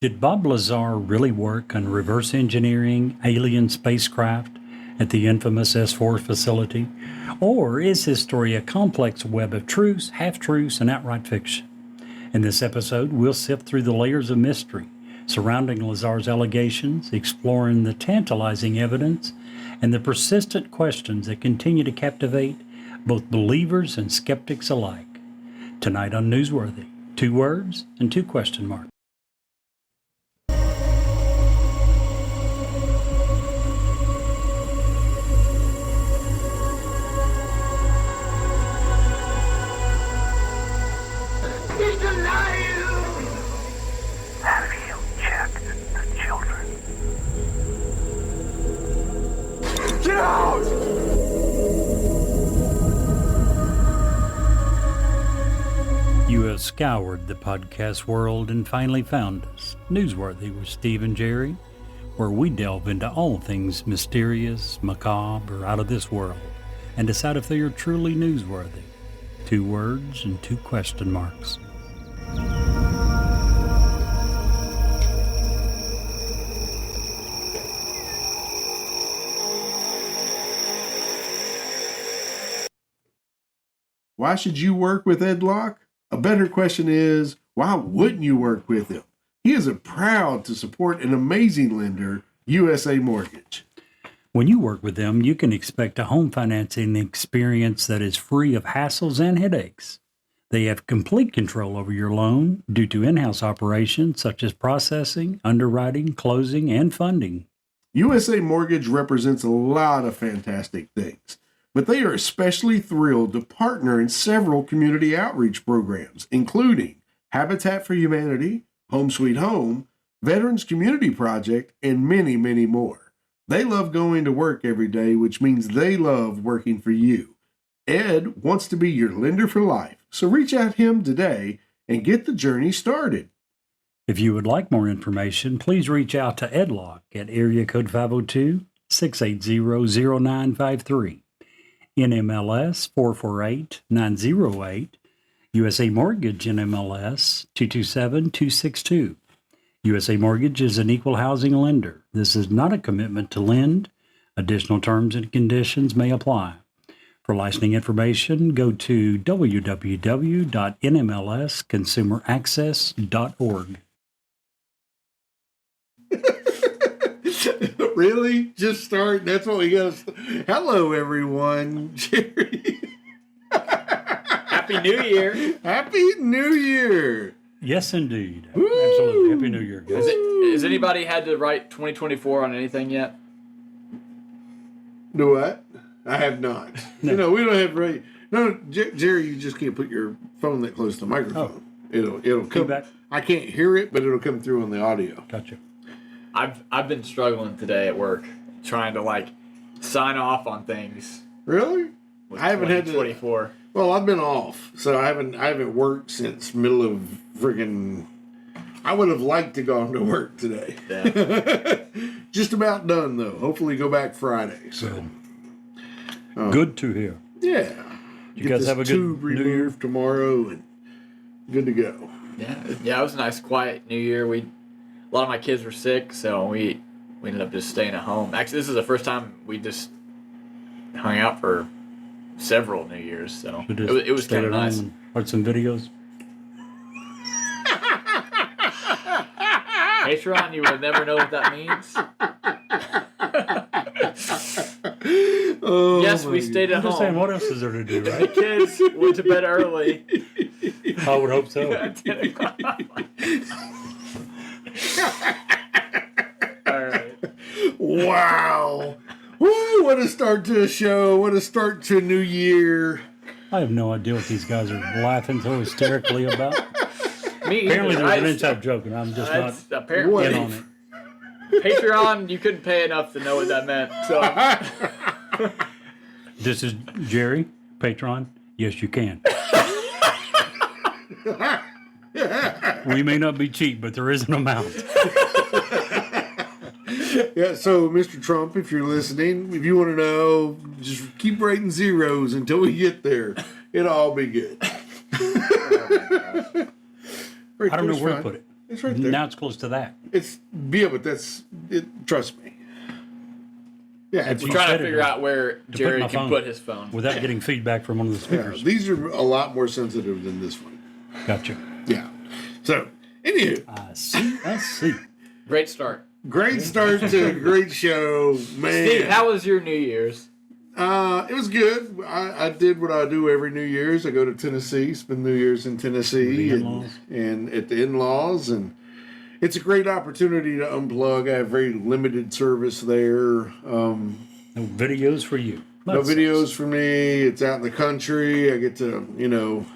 Did Bob Lazar really work on reverse engineering alien spacecraft at the infamous S4 facility? Or is his story a complex web of truths, half-truths, and outright fiction? In this episode, we'll sift through the layers of mystery surrounding Lazar's allegations, exploring the tantalizing evidence and the persistent questions that continue to captivate both believers and skeptics alike. Tonight on Newsworthy, 2 words and 2 question marks. You have scoured the podcast world and finally found us, Newsworthy with Steve and Jerry, where we delve into all things mysterious, macabre, or out of this world, and decide if they are truly newsworthy. 2 words and 2 question marks. Why should you work with Ed Locke? A better question is, why wouldn't you work with him? He is proud to support an amazing lender, USA Mortgage. When you work with them, you can expect a home financing experience that is free of hassles and headaches. They have complete control over your loan due to in-house operations such as processing, underwriting, closing, and funding. USA Mortgage represents a lot of fantastic things, but they are especially thrilled to partner in several community outreach programs, including Habitat for Humanity, Home Sweet Home, Veterans Community Project, and many, many more. They love going to work every day, which means they love working for you. Ed wants to be your lender for life, so reach out to him today and get the journey started. If you would like more information, please reach out to Ed Locke at area code 502-680-0953. NMLS 448908, USA Mortgage NMLS 227262. USA Mortgage is an equal housing lender. This is not a commitment to lend. Additional terms and conditions may apply. For licensing information, go to www.nmlsconsumeraccess.org. Really? Just start? That's what we got to... Hello, everyone. Jerry. Happy New Year. Happy New Year. Yes, indeed. Woo! Absolutely. Happy New Year, guys. Has anybody had to write 2024 on anything yet? Do what? I have not. No. We don't have... Right. No, Jerry, you just can't put your phone that close to the microphone. It'll come back. I can't hear it, but it'll come through on the audio. Gotcha. I've been struggling today at work, trying to sign off on things. Really? I haven't had to. 24. Well, I've been off, so I haven't worked since middle of friggin'. I would have liked to go to work today. Yeah. Just about done though. Hopefully, go back Friday. So Good to hear. yeah, You guys have a good New Year? tomorrow, and good to go. Yeah, it was a nice, quiet New Year. A lot of my kids were sick, so we ended up just staying at home. Actually, this is the first time we just hung out for several New Years, so it was kind of nice. Watch some videos. Patreon, you will never know what that means. Yes, we stayed at I'm home. just saying, what else is there to do, The right? kids went to bed early. I would hope so. All right. Wow. Woo, what a start to a show. What a start to a new year. I have no idea what these guys are laughing so hysterically about. Me Apparently either. there's an inside joke, and I'm just not apparently in on it. Patreon, you couldn't pay enough to know what that meant. So This is Jerry, Patreon. Yes, you can. We may not be cheap, but there is an amount. Yeah, so Mr. Trump, if you're listening, if you want to know, just keep writing zeros until we get there. It'll all be good. I don't know where to put it. It's right there. Now it's close to that. It's yeah, but that's it. Trust me. Yeah, If We're you trying said to it, figure out where Jerry my can phone. put his phone. Without getting feedback from one of the yeah, speakers. these are a lot more sensitive than this one. Gotcha. Yeah. So, anywho, I see. I see. Great start. great start to a great show, man. Steve, how was your New Year's? It was good. I did what I do every New Year's. I go to Tennessee, spend New Year's in Tennessee, The in-laws. and at the in-laws, and it's a great opportunity to unplug. I have very limited service there. No videos for you. No That's videos for me. It's out in the country. I get to,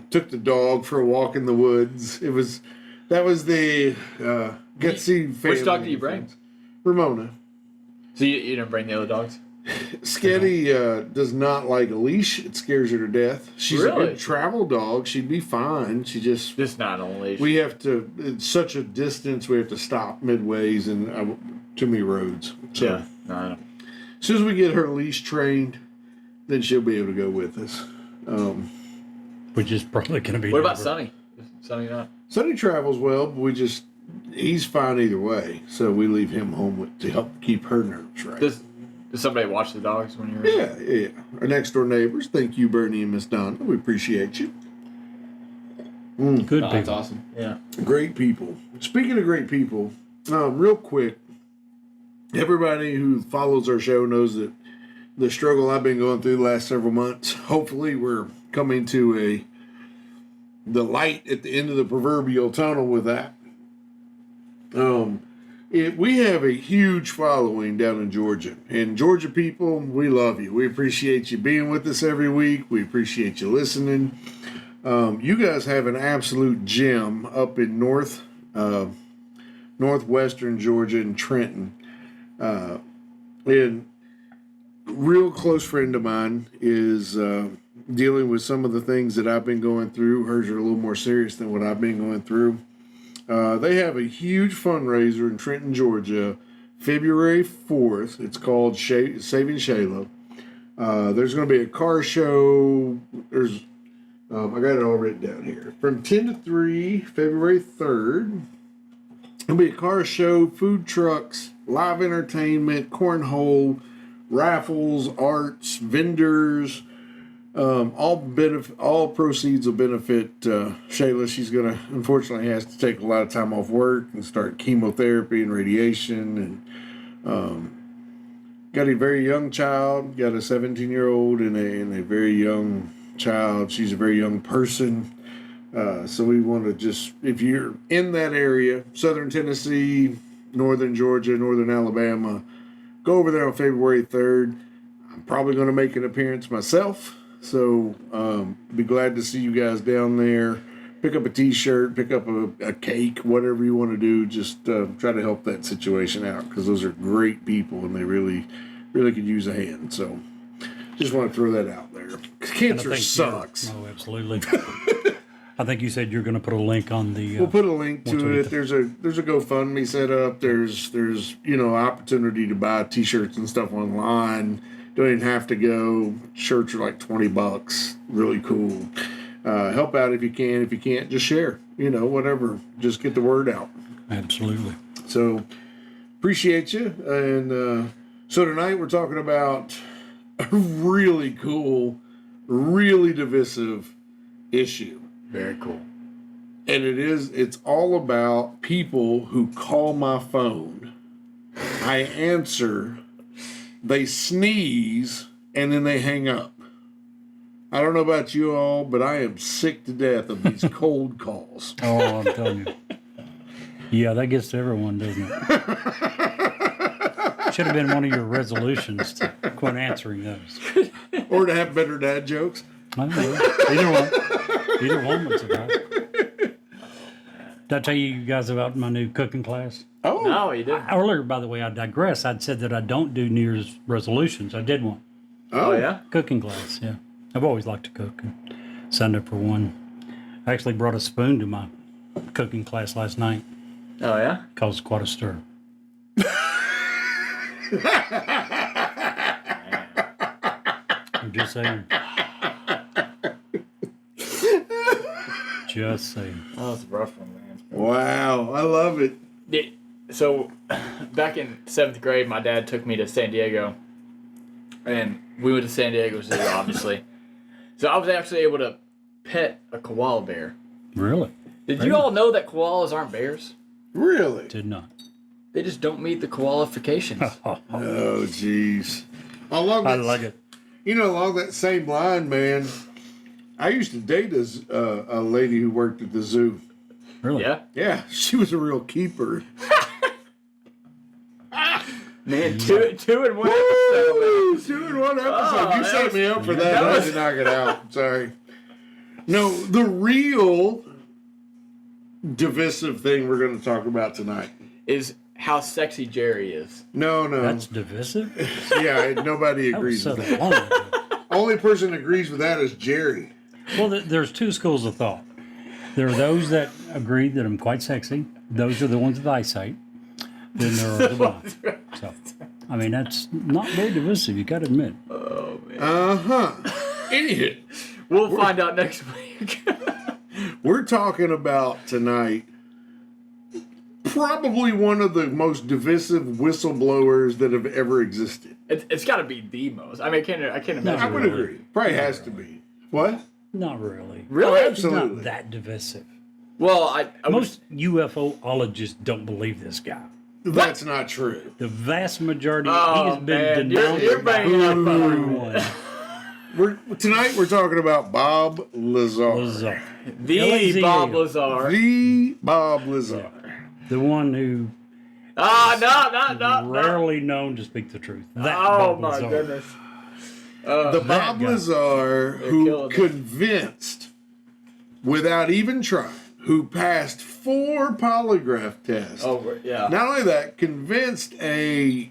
took the dog for a walk in the woods. That was the get to see family. Which dog did you bring? Ramona. So you didn't bring the other dogs? Sketty does not like a leash. It scares her to death. She's a Really? good travel dog. She'd be fine. She just Just not on a leash. we have to. It's such a distance. We have to stop midways and too many roads. So Yeah. No, I don't. as soon as we get her leash trained, then she'll be able to go with us. which is probably going to be. What about never- Sonny? Is Sonny not? Sonny travels well, but he's fine either way. So we leave him home to help keep her nerves right. Does somebody watch the dogs when you're? Yeah. Our next door neighbors. Thank you, Bernie and Miss Donna. We appreciate you. Good Oh, that's people. awesome. Yeah. Great people. Speaking of great people, real quick, everybody who follows our show knows that the struggle I've been going through the last several months. Hopefully, we're coming to the light at the end of the proverbial tunnel with that. We have a huge following down in Georgia. And Georgia people, we love you. We appreciate you being with us every week. We appreciate you listening. You guys have an absolute gem up in northwestern Georgia in Trenton. And real close friend of mine is dealing with some of the things that I've been going through. Hers are a little more serious than what I've been going through. They have a huge fundraiser in Trenton, Georgia, February 4th. It's called Saving Shayla. There's going to be a car show. I got it all written down here. From 10 to 3, February 3rd. There'll be a car show, food trucks, live entertainment, cornhole, raffles, arts, vendors. All proceeds will benefit Shayla. She's unfortunately has to take a lot of time off work and start chemotherapy and radiation. And got a very young child. Got a 17-year-old and a very young child. She's a very young person. So we want to just, if you're in that area, southern Tennessee, northern Georgia, northern Alabama, go over there on February 3rd. I'm probably going to make an appearance myself. So be glad to see you guys down there. Pick up a t-shirt, pick up a cake, whatever you want to do. Just try to help that situation out because those are great people and they really, really could use a hand. So just want to throw that out there. 'Cause cancer sucks. Oh, absolutely. I think you said you're going to put a link on the. We'll put a link once to we it. get There's a GoFundMe set up. There's opportunity to buy t-shirts and stuff online. Don't even have to go. Shirts are like $20. Really cool. Help out if you can. If you can't, just share. Whatever. Just get the word out. Absolutely. So appreciate you. And so tonight we're talking about a really cool, really divisive issue. Very cool. And it's all about people who call my phone. I answer, they sneeze, and then they hang up. I don't know about you all, but I am sick to death of these cold calls. Oh, I'm telling you. Yeah, that gets to everyone, doesn't it? Should have been one of your resolutions to quit answering those. Or to have better dad jokes. I don't know. Either one would suffice. Did I tell you guys about my new cooking class? Oh, No, you didn't. Earlier, by the way, I digress. I'd said that I don't do New Year's resolutions. I did one. Oh yeah. Cooking class, yeah. I've always liked to cook and signed up for one. I actually brought a spoon to my cooking class last night. Oh yeah. Caused quite a stir. I'm just saying. Just saying. That was a rough one, man. Wow, I love it. So, back in 7th grade, my dad took me to San Diego. And we went to San Diego Zoo, obviously. So I was actually able to pet a koala bear. Really? Did you all know that koalas aren't bears? Really? Did not. They just don't meet the qualifications. Oh, jeez. I like it. You know, along that same line, man, I used to date a lady who worked at the zoo. Really? Yeah? Yeah, she was a real keeper. Man, two in one Woo! episode. 2 in 1 episode. Oh, You set me up for that. that I was- had to knock it out. Sorry. No, the real divisive thing we're going to talk about tonight. Is how sexy Jerry is. No. That's divisive? Yeah, nobody That was agrees with so that. long. Only person that agrees with that is Jerry. Well, there's two schools of thought. There are those that agree that I'm quite sexy. Those are the ones with eyesight. Then there are the blind. So, I mean, that's not very divisive, you got to admit. Oh, man. Anywho, We'll find out next week. we're talking about tonight probably one of the most divisive whistleblowers that have ever existed. It's got to be the most. I mean, I can't imagine. I would agree. Probably has to be. What? Not really. Really? Oh, It's not absolutely. that divisive. Well, I Most UFOologists don't believe this guy. That's not true. The vast majority, Oh, he has been man. denounced You're by bringing up everyone. Tonight we're talking about Bob Lazar. Lazar. the L-A-Z-A-R. Bob Lazar. The Bob Lazar. The one who No. rarely known to speak the truth. That Oh Bob my Lazar. goodness. The Bob guy. Lazar killing who us. convinced, without even trying, who passed 4 polygraph tests. Oh yeah. Not only that, convinced a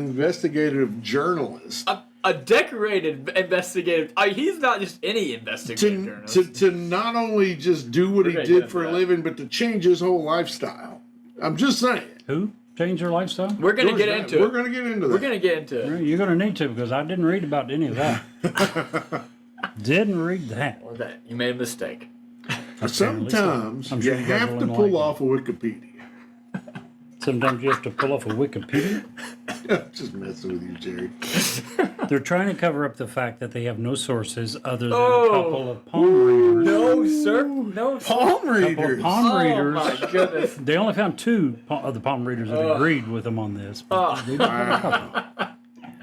investigative journalist A decorated investigative. He's not just any investigative journalist. to not only just do what We're he gonna did get for a into that. living, but to change his whole lifestyle. I'm just saying. Who changed their lifestyle? We're gonna George, get man, into We're it. going to get into that. We're gonna get into it. You're going to need to because I didn't read about any of that. Didn't read that. Well, that you made a mistake. Sometimes I'm sure you you guys have will to enlighten pull me. off a Wikipedia. Sometimes you have to pull off a Wikipedia. Just messing with you, Jerry. They're trying to cover up the fact that they have no sources other than Oh. a couple of palm readers. No, sir. No. Palm Couple readers. of palm Oh readers. my goodness. They only found 2 of the palm readers that agreed with them on this. But they didn't have a couple.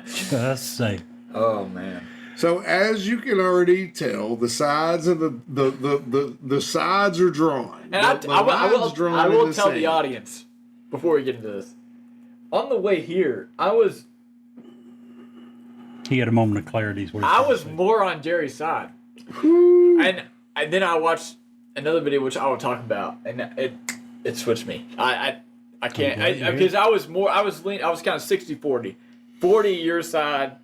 Just say. Oh man. So as you can already tell, the sides of the sides are drawn. And The I lines will drawn in the tell the sand. audience before we get into this. On the way here, I was He had a moment of clarity. is what he I said. was more on Jerry's side, and then I watched another video which I will talk about, and it switched me. I can't Okay, because I was kind of 60-40. 40 your side,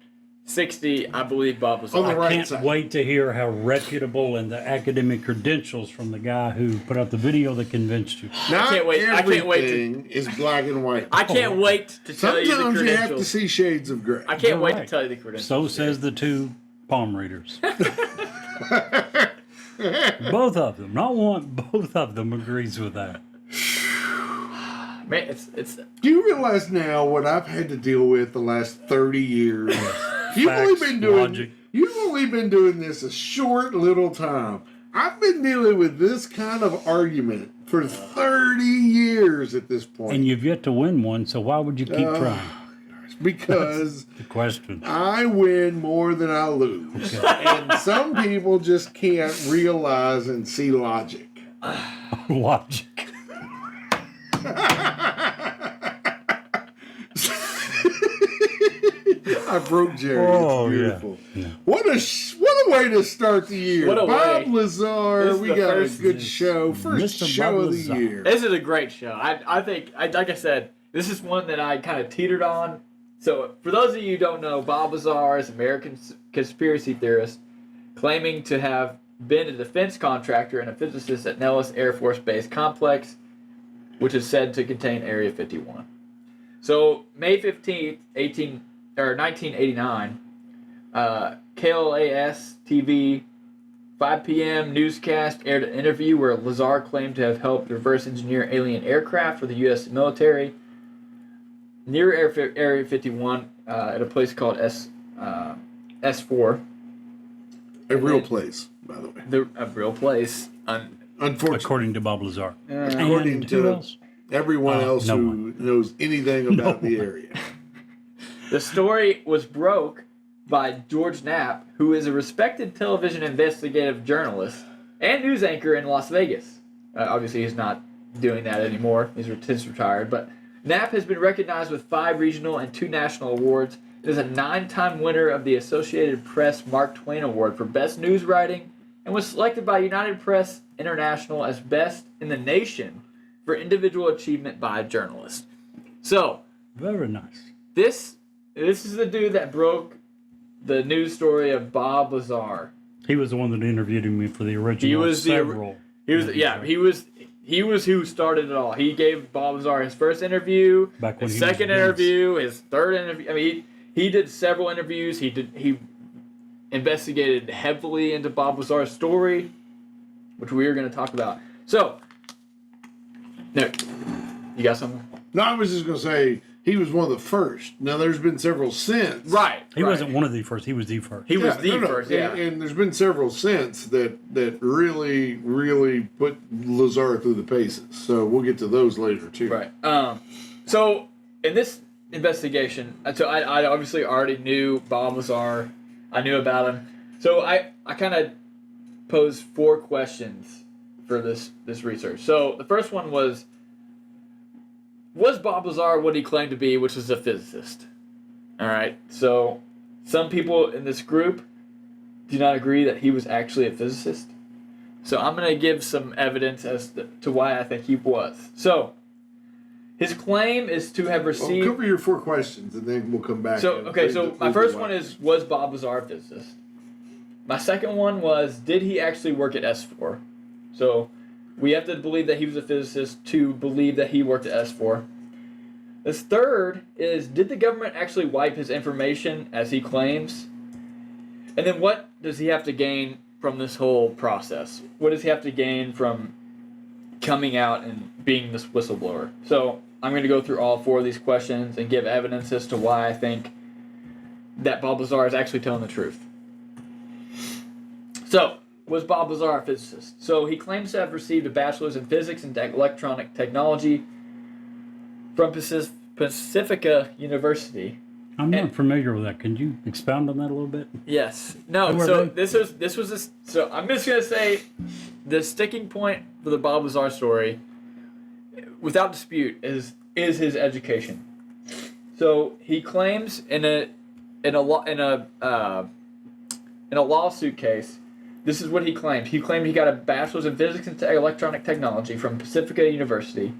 60 I believe Bob was On the on. right Can't side. wait to hear how reputable and the academic credentials from the guy who put out the video that convinced you. Not can't wait- I can't wait to- everything is black and white. I can't wait to tell you the Sometimes you have to credentials. see shades of gray. I can't You're wait right. to tell you the credentials. So says the 2 palm readers. Both of them, not one, both of them agrees with that. Man, it's Do you realize now what I've had to deal with the last 30 years? You've only Facts, been doing logic. You've only been doing this a short little time. I've been dealing with this kind of argument for 30 years at this point. And you've yet to win one, so why would you keep trying? Because The question. I win more than I lose. And some people just can't realize and see logic. Logic. I broke Jerry. Oh, It's yeah. beautiful. What a way to start the year. What a Bob way. Lazar, This is we the got first- a good show. First Mr. show Bob of the Lazar. year. This is a great show. I think, like I said, this is one that I kind of teetered on. So, for those of you who don't know, Bob Lazar is an American conspiracy theorist claiming to have been a defense contractor and a physicist at Nellis Air Force Base Complex, which is said to contain Area 51. So, May 15th, 1989, KLAS TV 5 p.m. newscast aired an interview where Lazar claimed to have helped reverse engineer alien aircraft for the U.S. military near Area 51 at a place called S4. A real place, by the way. A real place. Unfortunately. According to Bob Lazar. According And to who else? everyone else no who one. knows anything about the area. The story was broke by George Knapp, who is a respected television investigative journalist and news anchor in Las Vegas. Obviously, he's not doing that anymore. He's retired. But Knapp has been recognized with 5 regional and 2 national awards. He is a 9-time winner of the Associated Press Mark Twain Award for Best News Writing and was selected by United Press International as Best in the Nation for individual achievement by a journalist. So, Very nice. this is the dude that broke the news story of Bob Lazar. He was the one that interviewed me for the original. He was several. He was who started it all. He gave Bob Lazar his first interview, Back when his he was second Vince. interview, his third interview. I mean, he did several interviews. He investigated heavily into Bob Lazar's story, which we are going to talk about. So, Nick, you got something? No, I was just going to say he was one of the first. Now, there's been several since. Right. He wasn't one of the first. He was the first. He was the first, yeah. And there's been several since that really, really put Lazar through the paces. So we'll get to those later, too. Right. So, in this investigation, so I obviously already knew Bob Lazar. I knew about him. So I kind of posed 4 questions for this research. So the first one was Bob Lazar what he claimed to be, which was a physicist? All right. So some people in this group do not agree that he was actually a physicist. So I'm going to give some evidence as to why I think he was. So his claim is to have received... Well, cover your 4 questions, and then we'll come back. So my first one is, was Bob Lazar a physicist? My second one was, did he actually work at S4? So we have to believe that he was a physicist to believe that he worked at S4. This third is, did the government actually wipe his information as he claims? And then what does he have to gain from this whole process? What does he have to gain from coming out and being this whistleblower? So I'm going to go through all 4 of these questions and give evidence as to why I think that Bob Lazar is actually telling the truth. So, was Bob Lazar a physicist? So he claims to have received a bachelor's in physics and electronic technology from Pacifica University. I'm not familiar with that. Can you expound on that a little bit? Yes. No. Who are So they? this was a, so I'm just gonna say the sticking point for the Bob Lazar story, without dispute, is his education. So he claims in a lawsuit case, this is what he claimed. He claimed he got a bachelor's in physics and electronic technology from Pacifica University.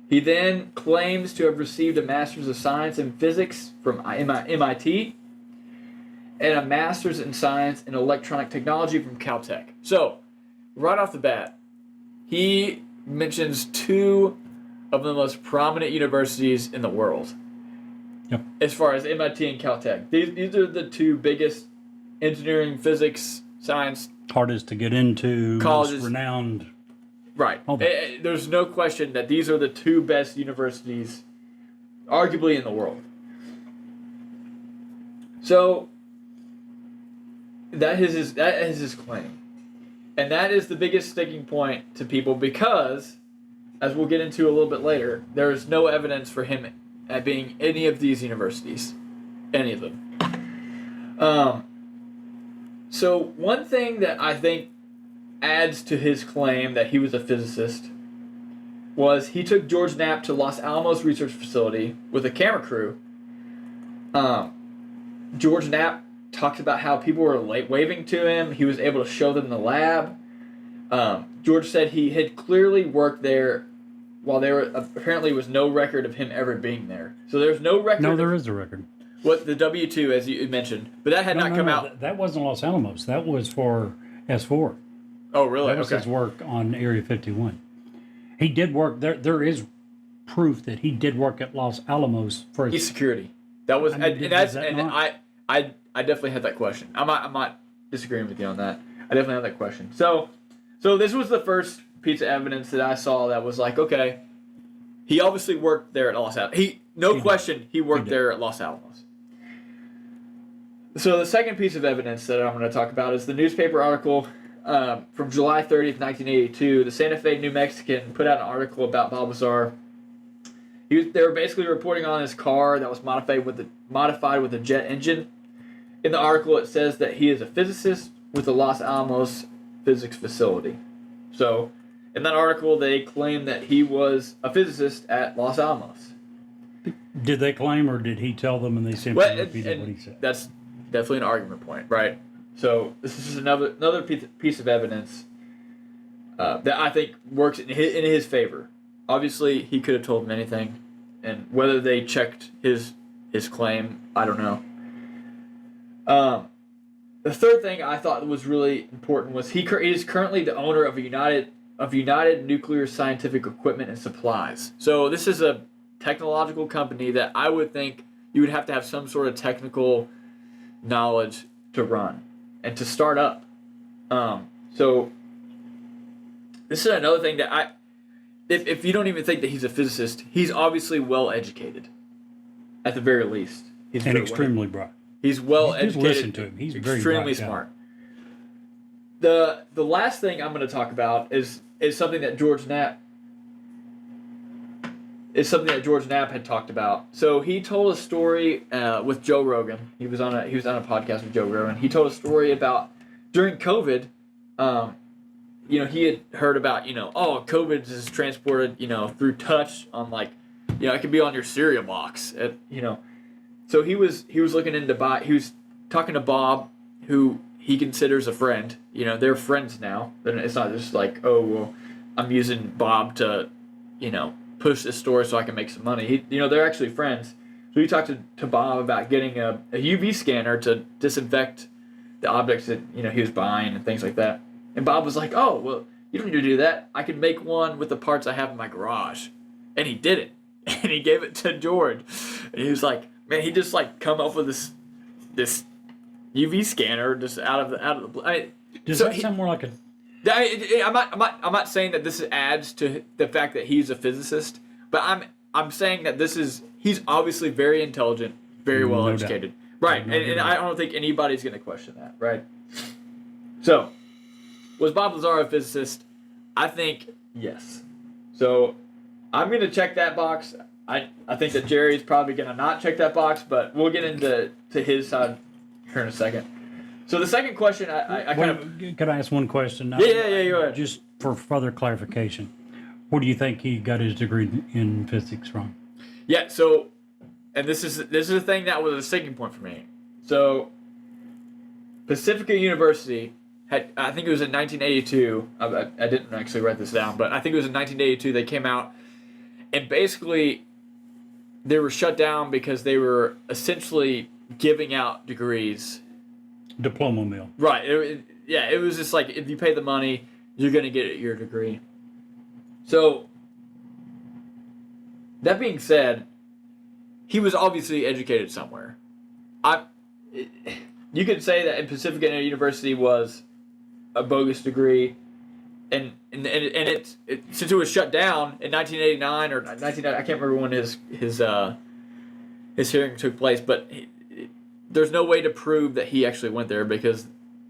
He then claims to have received a master's of science in physics from MIT and a master's in science in electronic technology from Caltech. So, right off the bat, he mentions 2 of the most prominent universities in the world. Yep. As far as MIT and Caltech. These are the 2 biggest engineering, physics, science Hardest to get into, colleges. most renowned. Right. All that. There's no question that these are the 2 best universities, arguably, in the world. So, that is his claim. And that is the biggest sticking point to people because, as we'll get into a little bit later, there is no evidence for him at being any of these universities. Any of them. So, one thing that I think adds to his claim that he was a physicist was he took George Knapp to Los Alamos Research Facility with a camera crew. George Knapp talks about how people were waving to him. He was able to show them the lab. George said he had clearly worked there while there apparently was no record of him ever being there. So there's no record. No, there is a record. What, the W-2, as you mentioned. But that had not come out. That wasn't Los Alamos. That was for S4. Oh, really? That was his work on Area 51. He did work there. There is proof that he did work at Los Alamos for He's security. That was, I mean, and that's, is that and not? I definitely had that question. I'm not disagreeing with you on that. I definitely have that question. So this was the first piece of evidence that I saw that was like, okay, he obviously worked there at Los Alamos. He worked there at Los Alamos. So the second piece of evidence that I'm going to talk about is the newspaper article from July 30th, 1982. The Santa Fe New Mexican put out an article about Bob Lazar. They were basically reporting on his car that was modified with a jet engine. In the article, it says that he is a physicist with the Los Alamos Physics Facility. So, in that article, they claim that he was a physicist at Los Alamos. Did they claim, or did he tell them and they simply repeated what he said? That's definitely an argument point, right? So, this is just another piece of evidence that I think works in his favor. Obviously, he could have told them anything, and whether they checked his claim, I don't know. The third thing I thought was really important was he is currently the owner of United Nuclear Scientific Equipment and Supplies. So this is a technological company that I would think you would have to have some sort of technical knowledge to run and to start up. So this is another thing that if you don't even think that he's a physicist, he's obviously well educated, at the very least. He's extremely bright. He's well educated. Just listen to him. He's extremely smart. The last thing I'm going to talk about is something that George Knapp had talked about. So he told a story with Joe Rogan. He was on a podcast with Joe Rogan. He told a story about during COVID. He had heard about COVID is transported through touch on it could be on your cereal box. So he was looking into he was talking to Bob, who he considers a friend. They're friends now. It's not just like, oh well, I'm using Bob to push this story so I can make some money. They're actually friends. So he talked to Bob about getting a UV scanner to disinfect the objects that he was buying and things like that. And Bob was like, oh well, you don't need to do that. I can make one with the parts I have in my garage. And he did it. And he gave it to George. And he was like, man, he just come up with this UV scanner just out of the. Does that sound more like a? I'm not saying that this adds to the fact that he's a physicist, but I'm saying that he's obviously very intelligent, very well educated, right? And I don't think anybody's going to question that, right? So, was Bob Lazar a physicist? I think yes. So, I'm going to check that box. I think that Jerry's probably going to not check that box, but we'll get into his side here in a second. So the second question, Can I ask one question? Yeah, go ahead. Just for further clarification, where do you think he got his degree in physics from? Yeah, so, and this is the thing that was a sticking point for me. So, Pacifica University had, I think it was in 1982, I didn't actually write this down, but I think it was in 1982 they came out, and basically they were shut down because they were essentially giving out degrees. Diploma mill. Right. It was just like, if you pay the money, you're going to get your degree. So, that being said, he was obviously educated somewhere. You could say that in Pacifica University was a bogus degree, and since it was shut down in 1989 or 1990, I can't remember when his hearing took place, but there's no way to prove that he actually went there because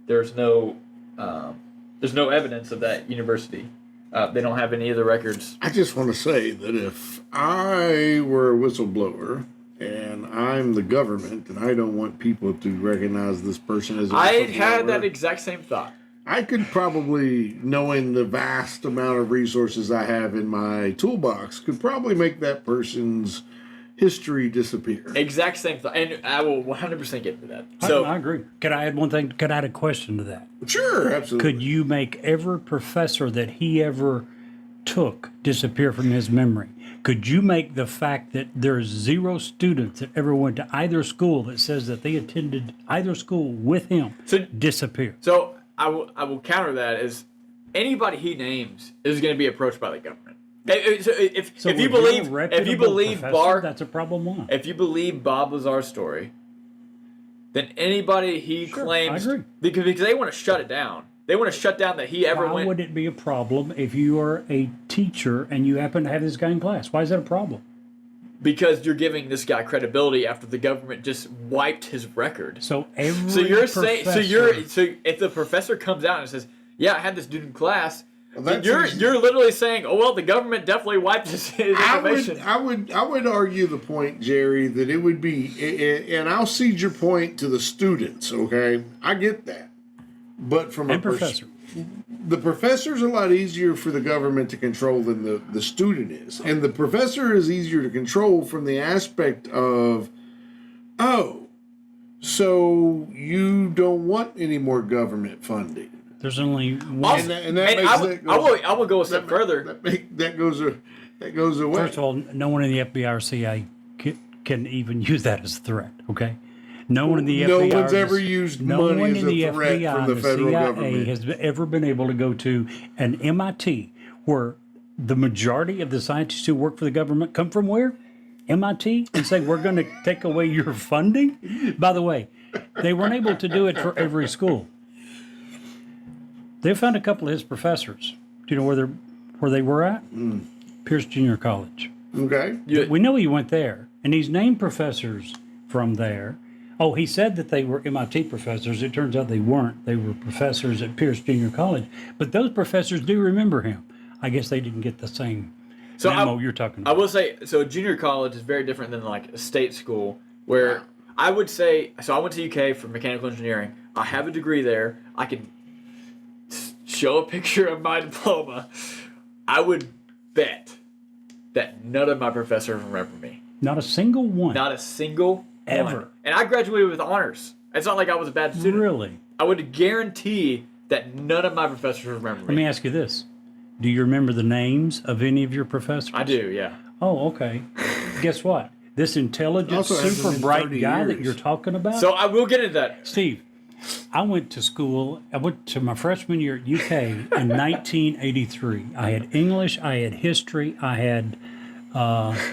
there's no evidence of that university. They don't have any of the records. I just want to say that if I were a whistleblower and I'm the government and I don't want people to recognize this person as a whistleblower, I had that exact same thought. I could probably, knowing the vast amount of resources I have in my toolbox, could probably make that person's history disappear. Exact same thought. And I will 100% get to that. So I agree. Could I add one thing? Could I add a question to that? Sure, absolutely. Could you make every professor that he ever took disappear from his memory? Could you make the fact that there's 0 students that ever went to either school that says that they attended either school with him disappear? So I will counter that as anybody he names is going to be approached by the government. If you believe Bart, that's a problem one. If you believe Bob Lazar's story, then anybody he claims, I agree. because they want to shut it down. they want to shut down that he ever Why went. would it be a problem if you are a teacher and you happen to have this guy in class? Why is that a problem? Because you're giving this guy credibility after the government just wiped his record. So every So you're saying, professor- so if the professor comes out and says, "Yeah, I had this dude in class," Well, then that's you're literally saying, "Oh well, the government definitely wiped his information." I would argue the point, Jerry, that it would be, and I'll cede your point to the students. Okay, I get that, but from and a professor. the professor's a lot easier for the government to control than the student is. And the professor is easier to control from the aspect of, oh, so you don't want any more government funding. There's only one. Also, And that and makes I will go a step further. That goes away. First of all, no one in the FBI or CIA can even use that as a threat. Okay, no one in the No FBI. one's ever used no money one as in the a threat FBI, from the federal CIA government. has ever been able to go to an MIT where the majority of the scientists who work for the government come from where? MIT, and say we're going to take away your funding. By the way, they weren't able to do it for every school. They found a couple of his professors. Do you know where they were at? Pierce Junior College. Okay. We know he went there, and he's named professors from there. Oh, he said that they were MIT professors. It turns out they weren't. They were professors at Pierce Junior College. But those professors do remember him. I guess they didn't get the same memo you're talking I about. will say, so junior college is very different than like a state school, where I would say, so I went to UK for mechanical engineering. I have a degree there. I can show a picture of my diploma. I would bet that none of my professors remember me. Not a single one. Not a single Ever. one. And I graduated with honors. It's not like I was a bad student. Really? I would guarantee that none of my professors remember Let me. me ask you this. Do you remember the names of any of your professors? I do, yeah. Oh, okay. Guess what? This intelligent, Also hasn't super been bright 30 guy that years. you're talking about? So I will get into that. Steve, I went to school. I went to my freshman year at UK in 1983. I had English, I had history, I had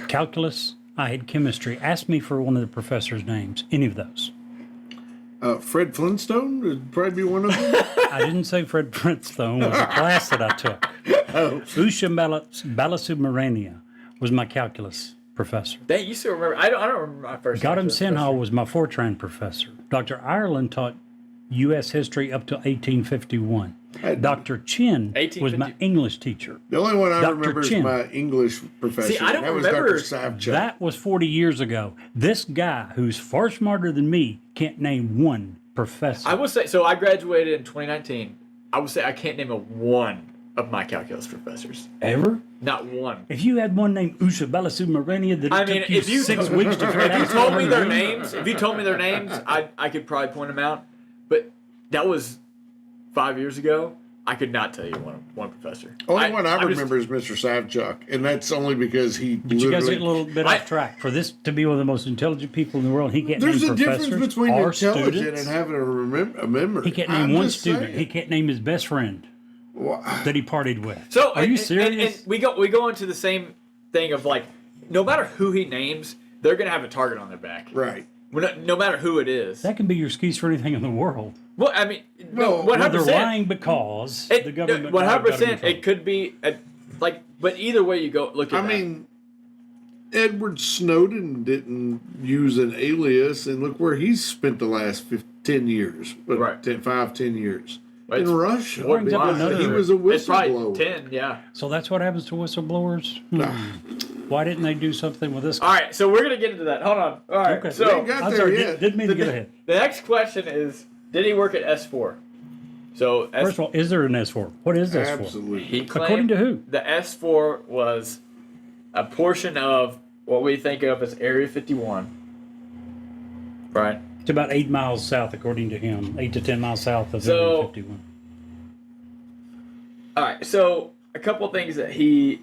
calculus, I had chemistry. Ask me for one of the professors' names, any of those. Fred Flintstone would probably be one of them. I didn't say Fred Flintstone was a class that I took. Usha Balasubramania was my calculus professor. Dang, you still remember? I don't remember my first. Gautam calculus Sinha professor. was my Fortran professor. Dr. Ireland taught U.S. history up to 1851. Dr. Chin was my 1850. English teacher. The only one I Dr. remember Chin. is my English professor. See, I don't that was remember- Dr. Savchuk. That was 40 years ago. This guy, who's far smarter than me, can't name one professor. I will say, so I graduated in 2019. I would say I can't name a one of my calculus professors. Ever? Not one. If you had one named Usha Balasubramania that it I mean, took you if you 6 weeks to figure if you out told me how their to name, names, I could probably point them out. But that was 5 years ago. I could not tell you one professor. Only one I just- remember is Mr. Savchuk, and that's only because he Did you guys literally- get a little bit off track? For this to be one of the most intelligent people in the world, he can't There's name a difference professors between or intelligent students. and having a memory. He can't I'm name one just student. saying. He can't name his best friend Well, that he partied with. So are you and serious? we go into the same thing of like, no matter who he names, they're gonna have a target on their back. right. No matter who it is. That can be your excuse for anything in the world. Well, I mean, Well, one They're hundred lying because the government. 100%. It could be but either way you go, look at I that. mean, Edward Snowden didn't use an alias, and look where he's spent the last 10 years. What, Right. 10 years. Right. In Russia. What brings up another- He was a It's probably whistleblower. 10, yeah. So that's what happens to whistleblowers. Why didn't they do something with this? All right, so we're gonna get into that. Hold on. All right, Okay. We so ain't got I'm there sorry, yet. didn't mean to get ahead. the next question is, did he work at S4? So First of all, is there an S4? What is S4? Absolutely. he claimed According to who? the S4 was a portion of what we think of as Area 51, right? It's about 8 miles south, according to him. 8 to 10 miles south of So- Area 51. All right, so a couple of things that he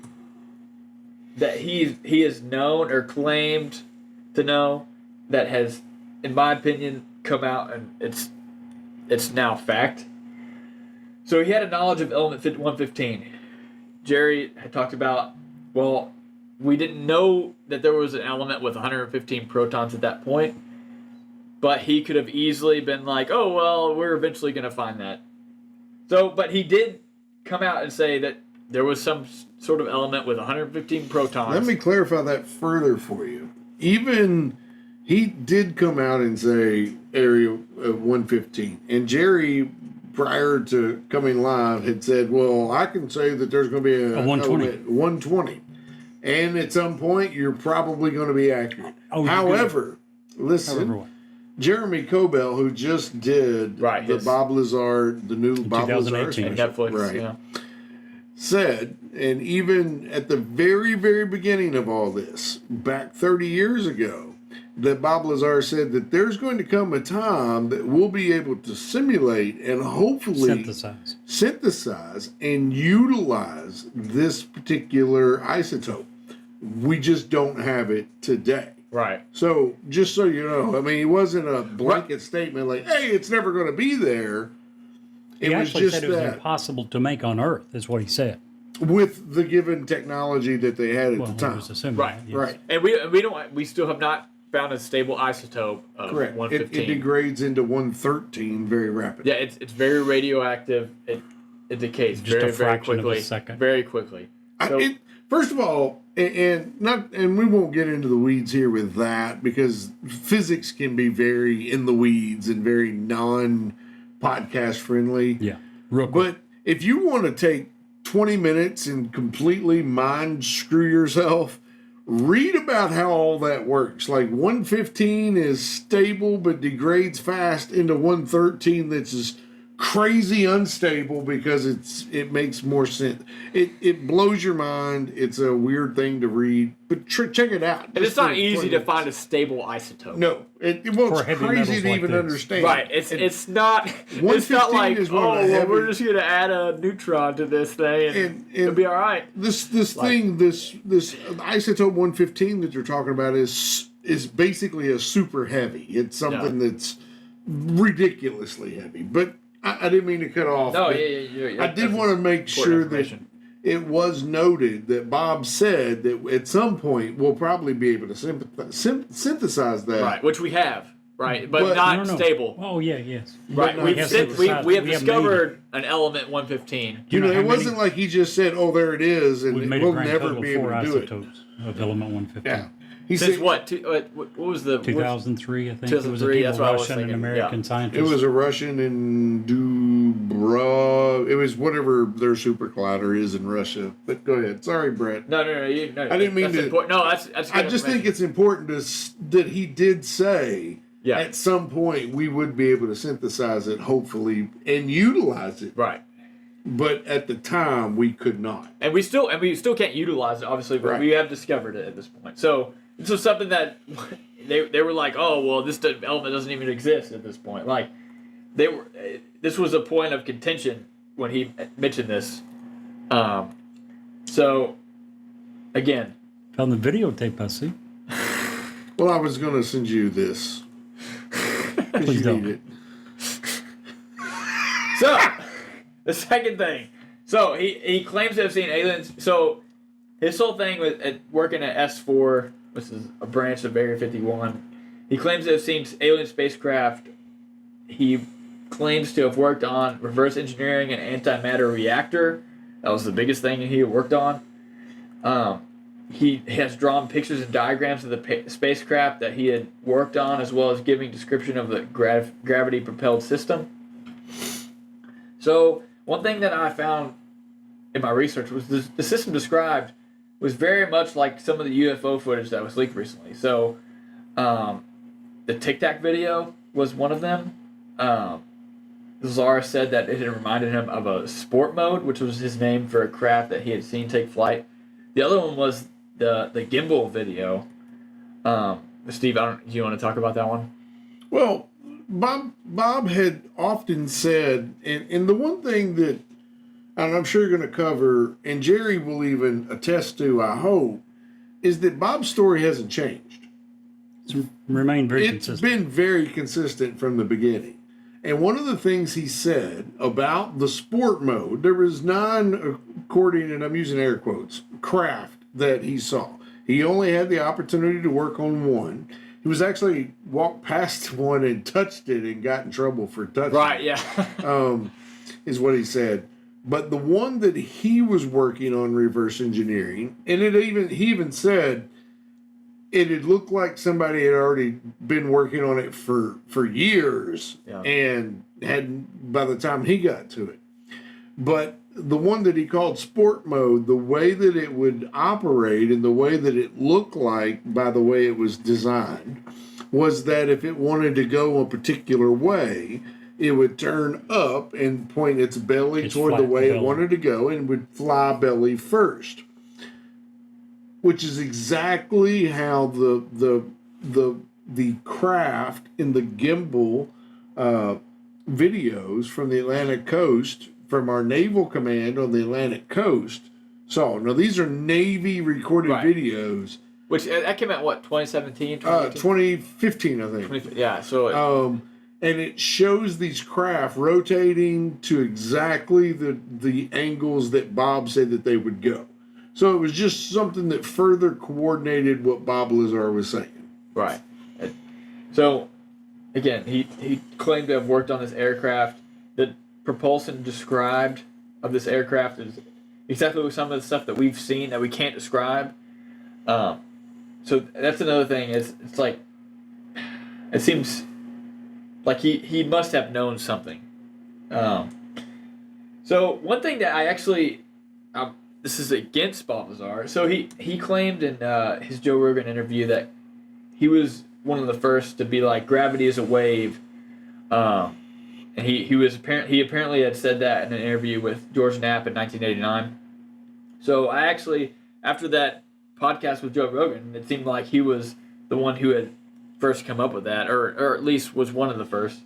has known or claimed to know that has, in my opinion, come out and it's now fact. So he had a knowledge of element 115. Jerry had talked about, well, we didn't know that there was an element with 115 protons at that point, but he could have easily been like, oh, well, we're eventually going to find that. So, but he did come out and say that there was some sort of element with 115 protons. Let me clarify that further for you. Even he did come out and say area 115. And Jerry, prior to coming live, had said, well, I can say that there's going to be a 120. 120. And at some point, you're probably going to be accurate. Oh, However, listen, However what? Jeremy Cobell, who just did the Bob Lazar, the new Bob Lazar 2018. special, Netflix, yeah. said, and even at the very, very beginning of all this, back 30 years ago, that Bob Lazar said that there's going to come a time that we'll be able to simulate and hopefully synthesize and utilize this particular isotope. We just don't have it today. Right. So, just so you know, I mean, it wasn't a blanket statement like, hey, it's never going to be there. He actually said it was impossible to make on Earth, is what he said. With the given technology that they had at the time. Right. Yes. Right. And we still have not found a stable isotope of Correct. 115. It degrades into 113 very rapidly. Yeah, it's very radioactive. It decays Just very, a very fraction quickly. of a second. Very quickly. So, First of all, and we won't get into the weeds here with that because physics can be very in the weeds and very non-podcast friendly. Yeah, real quick. But if you want to take 20 minutes and completely mind screw yourself, read about how all that works. Like 115 is stable but degrades fast into 113 that's just crazy unstable because it makes more sense. It blows your mind. It's a weird thing to read, but check it out. and it's not easy to find a stable isotope. No, it's heavy crazy metals to like even this. understand. Right. It's not. It's 115 not like is one of the heavy- we're just gonna add a neutron to this thing and it'll be all right. This isotope 115 that you're talking about is basically a super heavy. It's something that's ridiculously heavy. But I didn't mean to cut off. No, but yeah. I did want to make sure that it was noted that Bob said that at some point we'll probably be able to synthesize that. Right, which we have. Right, but not No. stable. Oh, yeah, yes. Right, we have made discovered an element 115. You know, how it wasn't like he just said, "Oh, there it is," and We've made we'll a grand never total be of able 4 to do it. isotopes of element 115. Yeah, he Since said what? What was the 2003, I think. It was a 2003, that's team what I of was Russian and thinking, American yeah. scientists. it was a Russian in Dubra. It was whatever their super collider is in Russia. But go ahead. Sorry, Brett. No. I didn't mean that's to. Important. No, that's. I just think it's important that he did say Yeah. at some point we would be able to synthesize it, hopefully, and utilize it. right. But at the time, we could not. And we still can't utilize it, obviously, but Right. we have discovered it at this point. So this was something that they were like, oh well, this element doesn't even exist at this point. Like this was a point of contention when he mentioned this. So again, on the videotape, I see. Well, I was going to send you this. Please you don't. need it. so the second thing, so he claims to have seen aliens. So his whole thing with working at S4, which is a branch of Area 51, he claims to have seen alien spacecraft. He claims to have worked on reverse engineering an antimatter reactor. That was the biggest thing he had worked on. He has drawn pictures and diagrams of the spacecraft that he had worked on, as well as giving description of the gravity-propelled system. So one thing that I found in my research was the system described was very much like some of the UFO footage that was leaked recently. So the Tic Tac video was one of them. Lazar said that it had reminded him of a sport mode, which was his name for a craft that he had seen take flight. The other one was the gimbal video. Steve, do you want to talk about that one? Well, Bob had often said, and the one thing that, and I'm sure you're going to cover, and Jerry will even attest to, I hope, is that Bob's story hasn't changed. It's remained very It's consistent. been very consistent from the beginning. And one of the things he said about the sport mode, there was 9, according, and I'm using air quotes, craft that he saw. He only had the opportunity to work on one. He was actually walked past one and touched it and got in trouble for touching Right, it. yeah. is what he said. But the one that he was working on reverse engineering, and he even said it had looked like somebody had already been working on it for years, and had by the time he got to it. But the one that he called sport mode, the way that it would operate and the way that it looked like by the way it was designed, was that if it wanted to go a particular way, it would turn up and point its belly toward the way it wanted to go and would fly belly first. Which is exactly how the craft in the gimbal videos from the Atlantic coast, from our naval command on the Atlantic coast, saw. Now, these are Navy recorded videos. Which, that came out, what, 2017? 2015, I think. Yeah, so... and it shows these craft rotating to exactly the angles that Bob said that they would go. So it was just something that further coordinated what Bob Lazar was saying. Right. So, again, he claimed to have worked on this aircraft. The propulsion described of this aircraft is exactly some of the stuff that we've seen that we can't describe. So that's another thing. It's like, it seems like he must have known something. So one thing that I actually... this is against Bob Lazar. So he claimed in his Joe Rogan interview that he was one of the first to be like, gravity is a wave. And he apparently had said that in an interview with George Knapp in 1989. So I actually, after that podcast with Joe Rogan, it seemed like he was the one who had first come up with that, or at least was one of the first.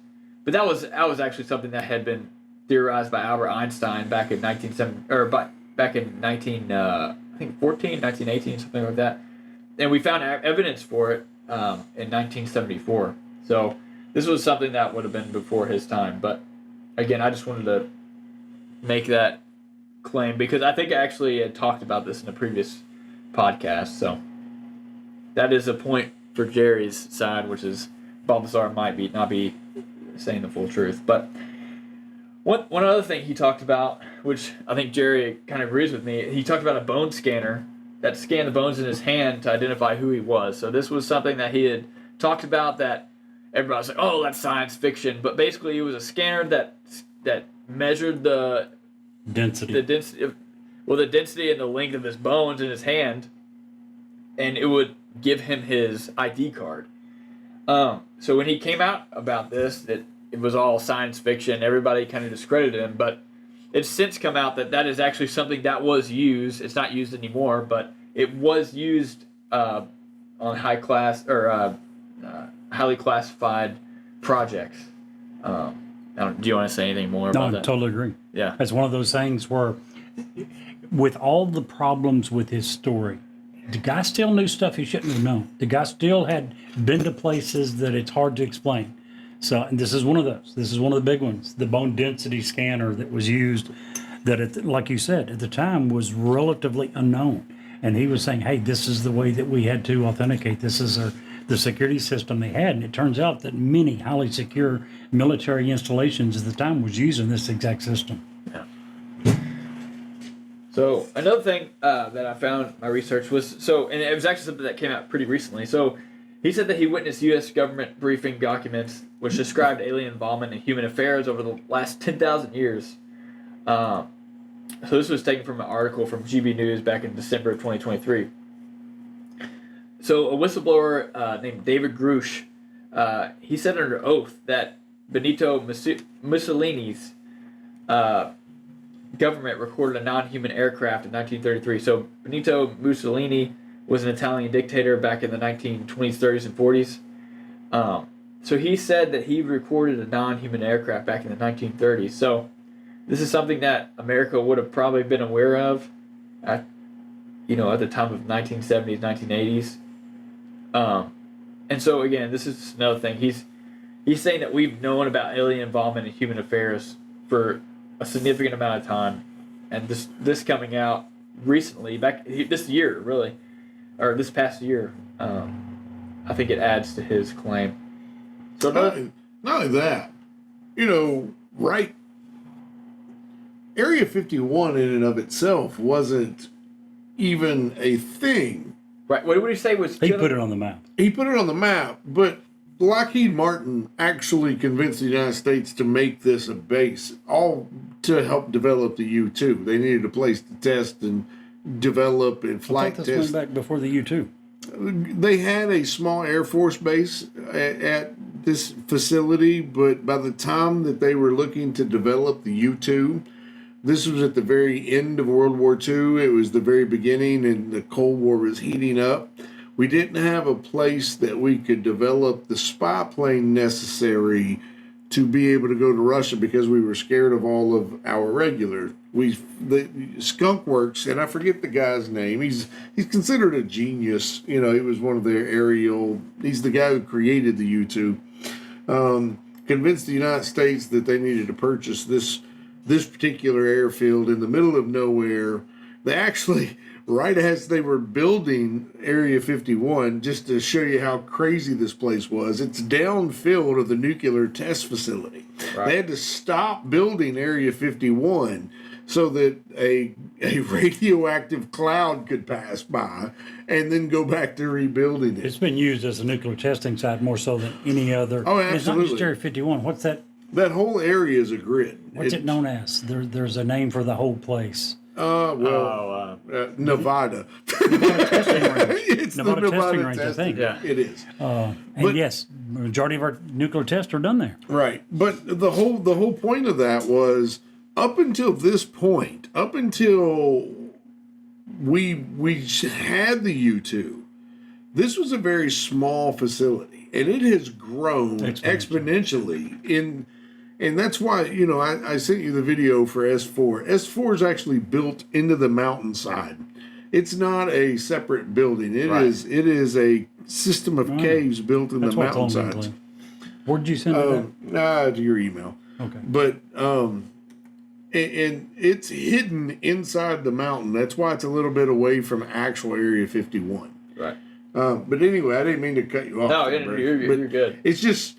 But that was actually something that had been theorized by Albert Einstein back in 1918, something like that. And we found evidence for it in 1974. So this was something that would have been before his time. But again, I just wanted to make that claim because I think I actually had talked about this in a previous podcast. So that is a point for Jerry's side, which is Bob Lazar might not be saying the full truth. But one other thing he talked about, which I think Jerry kind of agrees with me, he talked about a bone scanner that scanned the bones in his hand to identify who he was. So this was something that he had talked about that everybody was like, oh, that's science fiction. But basically it was a scanner that measured the density and the length of his bones in his hand, and it would give him his ID card. So when he came out about this, that it was all science fiction, everybody kind of discredited him, but it's since come out that is actually something that was used. It's not used anymore, but it was used on highly classified projects. Do you want to say anything more about that? No, I totally agree. Yeah. It's one of those things where, with all the problems with his story, the guy still knew stuff he shouldn't have known. The guy still had been to places that it's hard to explain. So, and this is one of those. This is one of the big ones. The bone density scanner that was used, that, like you said, at the time was relatively unknown. And he was saying, hey, this is the way that we had to authenticate. This is the security system they had. And it turns out that many highly secure military installations at the time was using this exact system. Yeah. So another thing that I found in my research was, and it was actually something that came out pretty recently. So he said that he witnessed U.S. government briefing documents which described alien involvement in human affairs over the last 10,000 years. So this was taken from an article from GB News back in December of 2023. So a whistleblower named David Grush, he said under oath that Benito Mussolini's government recorded a non-human aircraft in 1933. So Benito Mussolini was an Italian dictator back in the 1920s, 30s, and 40s. So he said that he recorded a non-human aircraft back in the 1930s. So this is something that America would have probably been aware of at the time of 1970s, 1980s. And so again, this is another thing. He's saying that we've known about alien involvement in human affairs for a significant amount of time, and this coming out recently, this year, really, or this past year, I think it adds to his claim. So not only that, right Area 51 in and of itself wasn't even a thing. Right. What would you say was? He put it on the map. He put it on the map, but Lockheed Martin actually convinced the United States to make this a base, all to help develop the U-2. They needed a place to test and develop and I flight thought this went test. back before the U-2. They had a small Air Force base at this facility, but by the time that they were looking to develop the U-2, this was at the very end of World War II. It was the very beginning, and the Cold War was heating up. We didn't have a place that we could develop the spy plane necessary to be able to go to Russia because we were scared of all of our regulars. The Skunk Works, and I forget the guy's name. He's considered a genius. You know, he was one of their aerial. He's the guy who created the U-2. Convinced the United States that they needed to purchase this particular airfield in the middle of nowhere. They actually, right as they were building Area 51, just to show you how crazy this place was, it's downfield of the nuclear test facility. Right. They had to stop building Area 51 so that a radioactive cloud could pass by and then go back to rebuilding it. It's been used as a nuclear testing site more so than any other. Oh, It's not absolutely. just Area 51. What's that? That whole area is a grid. What's it known as? There's a name for the whole place. Nevada. Nevada testing range. It's Nevada the testing Nevada range, I testing. think. Yeah. It is. And But- yes, majority of our nuclear tests are done there. Right. But the whole point of that was up until this point, up until we had the U-2, this was a very small facility, and it has grown exponentially and that's why, you know, I sent you the video for S4. S4 is actually built into the mountainside. It's not a separate building. It is a system of caves built in That's the what's on there, mountainsides. Glenn. Where'd you send it To your email. Okay. But and it's hidden inside the mountain. That's why it's a little bit away from actual Area 51. Right. But anyway, I didn't mean to cut you off. No, there, Brett. you're good. It's just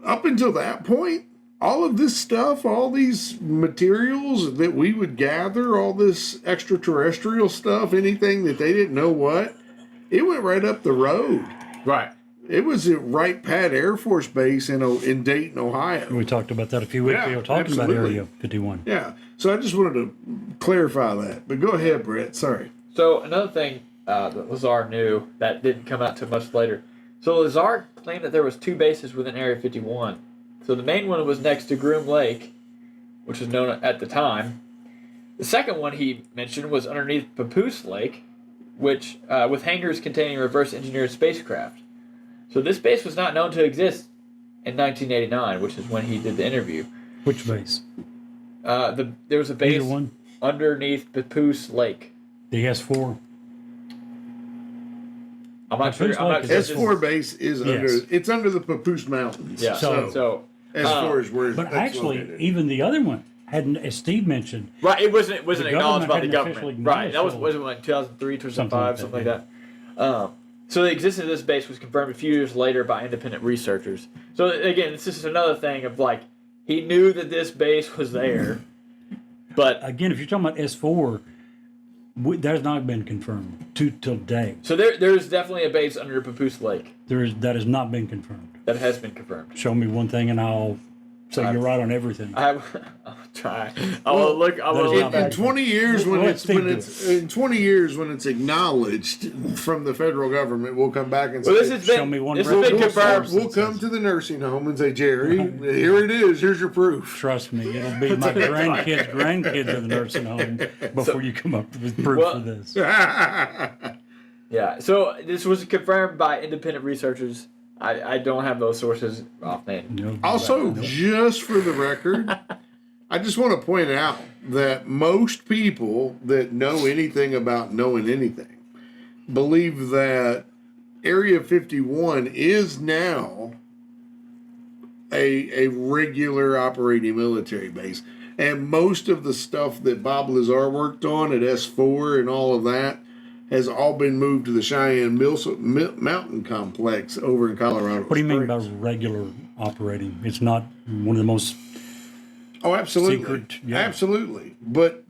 up until that point, all of this stuff, all these materials that we would gather, all this extraterrestrial stuff, anything that they didn't know what, it went right up the road. Right. It was at Wright Pat Air Force Base in Dayton, Ohio. We talked about that a few weeks ago, talking absolutely. about Area 51. Yeah. So I just wanted to clarify that. But go ahead, Brett. Sorry. So another thing that Lazar knew that didn't come out till much later. So Lazar claimed that there was 2 bases within Area 51. So the main one was next to Groom Lake, which was known at the time. The second one he mentioned was underneath Papoose Lake, which with hangars containing reverse engineered spacecraft. So this base was not known to exist in 1989, which is when he did the interview. Which base? There was a base Either one? underneath Papoose Lake. The S4? I'm not sure. Papoose I'm Lake not is sure. S4 base is Yes. under the Papoose Mountains. Yeah. So S4 is where But that's actually, located. even the other one hadn't, as Steve mentioned, Right, it wasn't The acknowledged by the government hadn't government. officially Right, that was acknowledged like 2003, 2005, Something something like like that. So the existence of this base was confirmed a few years later by independent researchers. So again, this is another thing of like he knew that this base was there, but again, if you're talking about S4, that has not been confirmed till date. so there's definitely a base under Papoose Lake That has not been confirmed. that has been confirmed. Show me one thing and I'll say you're right on everything. I'll try. I will look. I will there's look. not in 20 years We'll when let it's Steve when do it's in 20 years when it's acknowledged from the federal government, we'll come back and say, Well, this has Show me one been record. confirmed. we'll come to the nursing home and say, Jerry, here it is. Here's your proof. Trust me, it'll be my grandkids in the nursing home before you come up with proof for this. Yeah. So this was confirmed by independent researchers. I don't have those sources offhand. No, Also, just for the record, I just want to point out that most people that know anything about knowing anything believe that Area 51 is now a regular operating military base. And most of the stuff that Bob Lazar worked on at S4 and all of that has all been moved to the Cheyenne Mountain Complex over in Colorado. What do you mean by regular operating? It's not one of the most Oh, absolutely, secret. Yeah. absolutely. But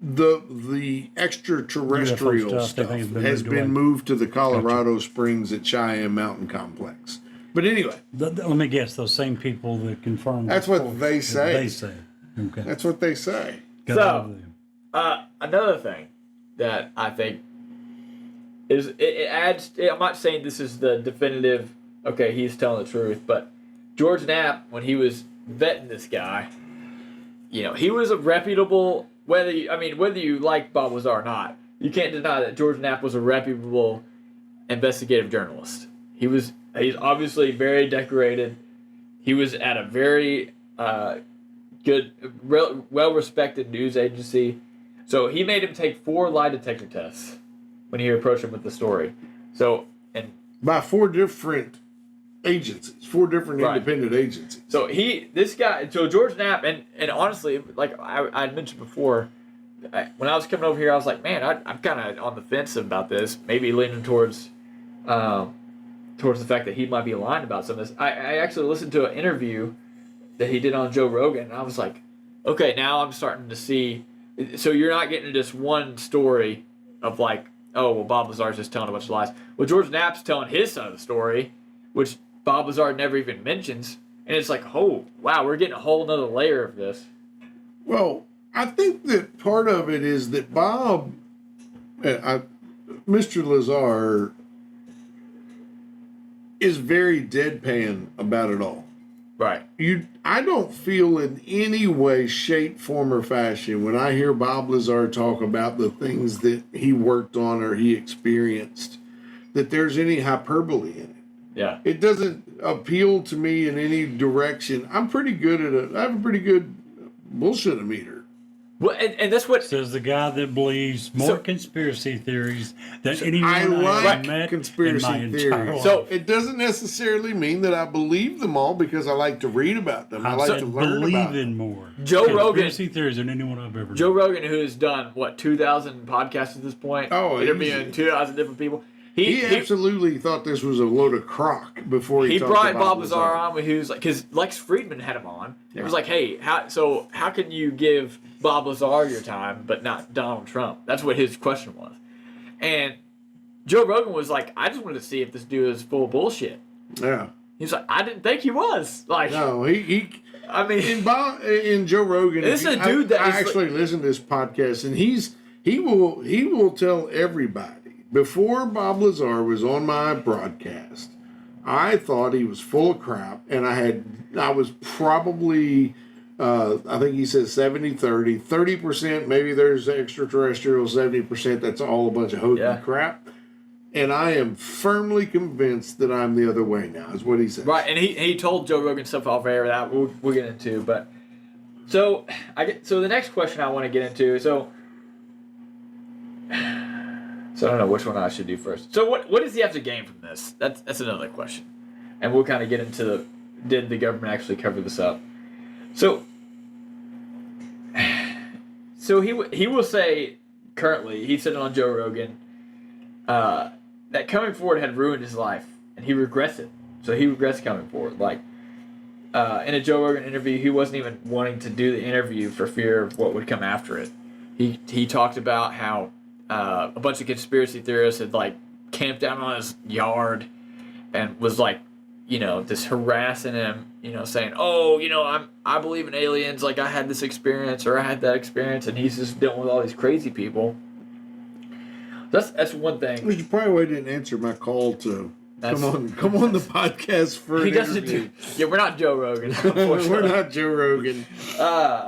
the extraterrestrial UFO stuff they think has been moved to the Colorado Springs at Cheyenne Mountain Complex. But anyway, Let me guess. Those same people that confirmed. that's what they say. They say. Okay. That's what they say. Good So- on them. Another thing that I think is it adds. I'm not saying this is the definitive. Okay, he's telling the truth, but George Knapp, when he was vetting this guy, he was a reputable. Whether you like Bob Lazar or not, you can't deny that George Knapp was a reputable investigative journalist. He's obviously very decorated. He was at a very good, well-respected news agency. So he made him take 4 lie detector tests when he approached him with the story. So, and By 4 different agencies, 4 different Right. independent agencies. so George Knapp, and honestly, like I had mentioned before, when I was coming over here, I was like, man, I'm kind of on the fence about this, maybe leaning towards the fact that he might be lying about some of this. I actually listened to an interview that he did on Joe Rogan, and I was like, okay, now I'm starting to see. So you're not getting just one story of like, oh, well, Bob Lazar's just telling a bunch of lies. Well, George Knapp's telling his side of the story, which Bob Lazar never even mentions, and it's like, oh, wow, we're getting a whole nother layer of this. Well, I think that part of it is that Bob, Mr. Lazar, is very deadpan about it all. Right. I don't feel in any way, shape, form, or fashion when I hear Bob Lazar talk about the things that he worked on or he experienced, that there's any hyperbole in it. Yeah. It doesn't appeal to me in any direction. I have a pretty good bullshit meter. Well, and that's what. Says the guy that believes more conspiracy theories than anyone I I like have met conspiracy in my entire theories. life. So- It doesn't necessarily mean that I believe them all because I like to read about them. I like to learn believe about in them. more Joe Rogan- conspiracy theories than anyone I've ever Joe known. Rogan, who has done, 2,000 podcasts at this point? Oh, interviewing easy. 2,000 different people. He absolutely thought this was a load of crock before he talked brought about Bob Lazar on when he was like, because Lex Friedman had him on. It was like, hey, how can you give Bob Lazar your time but not Donald Trump? That's what his question was. And Joe Rogan was like, I just wanted to see if this dude is full of bullshit. Yeah. He's like, I didn't think he was. Like, No, I mean, in Joe Rogan, This is a dude that I is actually listened to this podcast, and he will tell everybody. Before Bob Lazar was on my broadcast, I thought he was full of crap, and I was probably, I think he said 70-30, 30%, maybe there's extraterrestrial, 70%, that's all a bunch of hokey crap. And I am firmly convinced that I'm the other way now, is what he said. right, and he told Joe Rogan stuff off air that we'll get into, but so the next question I want to get into, so I don't know which one I should do first. So what does he have to gain from this? That's another question, and we'll kind of get into did the government actually cover this up? So he will say currently he said on Joe Rogan that coming forward had ruined his life, and he regrets it. So he regrets coming forward. Like in a Joe Rogan interview, he wasn't even wanting to do the interview for fear of what would come after it. He talked about how a bunch of conspiracy theorists had like camped out on his yard and was like, just harassing him, saying, oh, I believe in aliens, like I had this experience or I had that experience, and he's just dealing with all these crazy people. That's one thing. You probably didn't answer my call to come on the podcast for He an doesn't interview. do. Yeah, we're not Joe Rogan. Unfortunately. We're not Joe Rogan.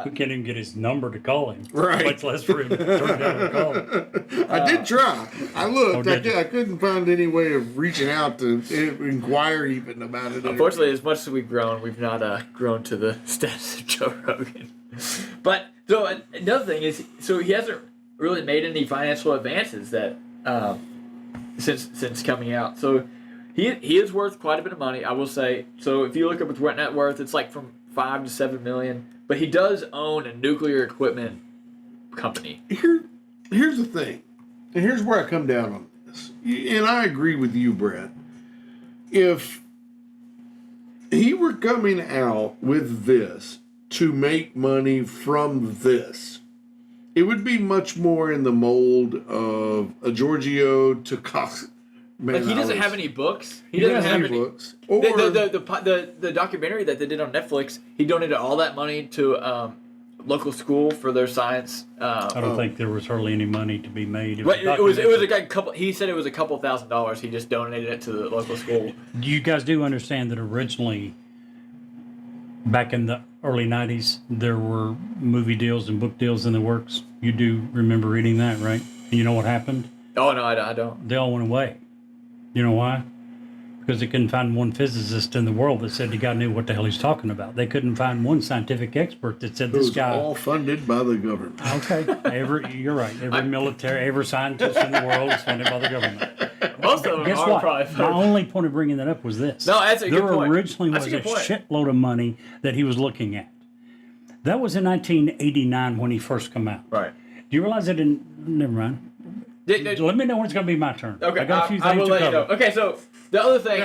We can't even get his number to call him. Right. Much less for him to turn down a call. I did try. I looked. did you? I couldn't find any way of reaching out to inquire even about it. Unfortunately, as much as we've grown, we've not grown to the status of Joe Rogan. But so another thing is, so he hasn't really made any financial advances that since coming out. So he is worth quite a bit of money, I will say. So if you look up his net worth, it's like from $5 to $7 million. But he does own a nuclear equipment company. Here's the thing, and here's where I come down on this. And I agree with you, Brett. If he were coming out with this to make money from this, it would be much more in the mold of a Giorgio Takakis. Like he doesn't have any books. He doesn't have any books. Or The documentary that they did on Netflix, he donated all that money to local school for their science. I don't think there was hardly any money to be made. But it was a couple. He said it was a couple $1,000s. He just donated it to the local school. You guys do understand that originally, back in the early '90s, there were movie deals and book deals in the works. You do remember reading that, right? And you know what happened? Oh no, I don't. They all went away. You know why? Because they couldn't find one physicist in the world that said the guy knew what the hell he's talking about. They couldn't find one scientific expert that said this guy. all funded by the government. Okay, you're right. Every scientist in the world is funded by the government. Most of them Guess are what? probably. My only point of bringing that up was this. No, that's a good point. There originally That's was a a good point. shitload of money that he was looking at. That was in 1989 when he first came out. Right. Do you realize it didn't? Never mind. Let me know when it's going to be my turn. Okay, I got a few I things will to let you cover. know. Okay, so the other thing,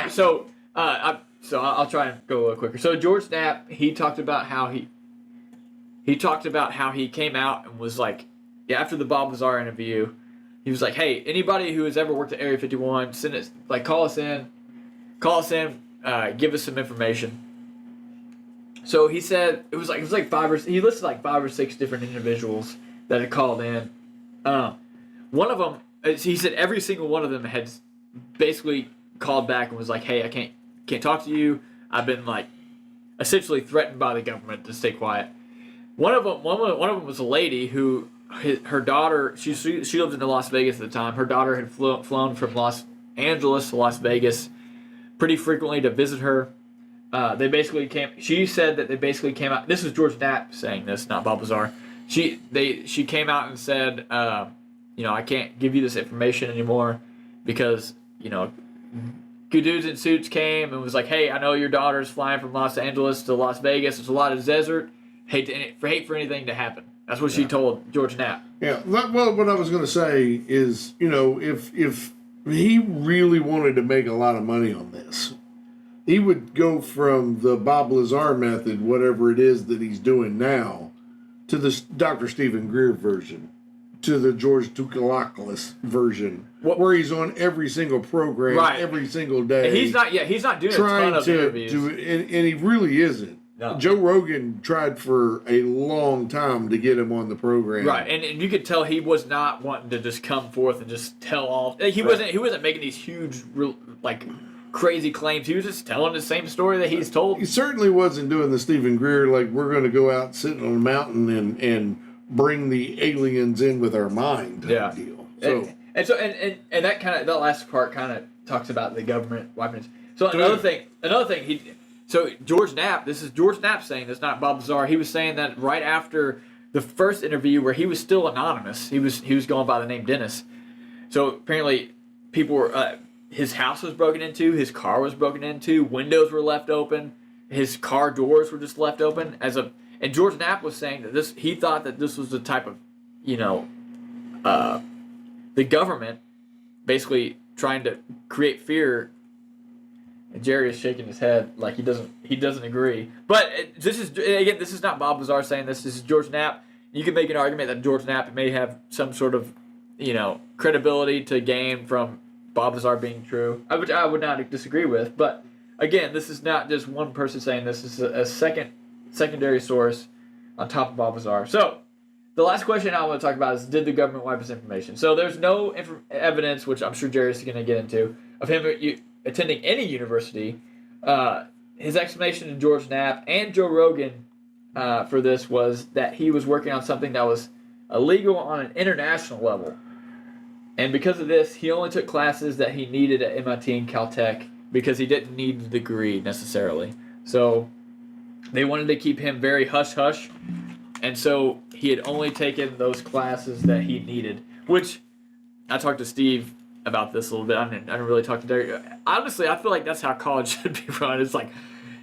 I'll try and go a little quicker. So George Knapp, he talked about how he came out and was like, after the Bob Lazar interview, he was like, hey, anybody who has ever worked at Area 51, send it, like call us in, give us some information. So he said it was like he listed like 5 or 6 different individuals that had called in. One of them, he said every single one of them had basically called back and was like, hey, I can't talk to you. I've been like essentially threatened by the government to stay quiet. One of them was a lady who her daughter, she lived in Las Vegas at the time. Her daughter had flown from Los Angeles to Las Vegas pretty frequently to visit her. She said that they basically came out. This is George Knapp saying this, not Bob Lazar. She came out and said, I can't give you this information anymore because, good dudes in suits came and was like, hey, I know your daughter's flying from Los Angeles to Las Vegas. There's a lot of desert. Hate for anything to happen. That's what she told George Knapp. Yeah. Well, what I was going to say is, if he really wanted to make a lot of money on this, he would go from the Bob Lazar method, whatever it is that he's doing now, to the Dr. Stephen Greer version, to the George Toukalakis version, where he's on every single program, every single day. And he's not doing a ton of interviews. And he really isn't. No. Joe Rogan tried for a long time to get him on the program. Right, and you could tell he was not wanting to just come forth and just tell all. He wasn't making these huge, crazy claims. He was just telling the same story that he's told. He certainly wasn't doing the Stephen Greer, like, we're going to go out sitting on a mountain and bring the aliens in with our mind type deal. So And that last part kind of talks about the government wiping it. So another thing, so George Knapp, this is George Knapp saying this, not Bob Lazar. He was saying that right after the first interview where he was still anonymous, he was going by the name Dennis. So apparently people were, his house was broken into, his car was broken into, windows were left open, his car doors were just left open and George Knapp was saying that he thought that this was the type of, the government basically trying to create fear. And Jerry is shaking his head like he doesn't agree. But this is not Bob Lazar saying this. This is George Knapp. You can make an argument that George Knapp may have some sort of, credibility to gain from Bob Lazar being true. I would not disagree with. But again, this is not just one person saying this. This is a secondary source on top of Bob Lazar. So the last question I want to talk about is, did the government wipe his information? So there's no evidence, which I'm sure Jerry's going to get into, of him attending any university. His explanation to George Knapp and Joe Rogan for this was that he was working on something that was illegal on an international level. And because of this, he only took classes that he needed at MIT and Caltech because he didn't need the degree necessarily. So they wanted to keep him very hush-hush. And so he had only taken those classes that he needed, which I talked to Steve about this a little bit. I didn't really talk to Derek. Honestly, I feel like that's how college should be run. It's like,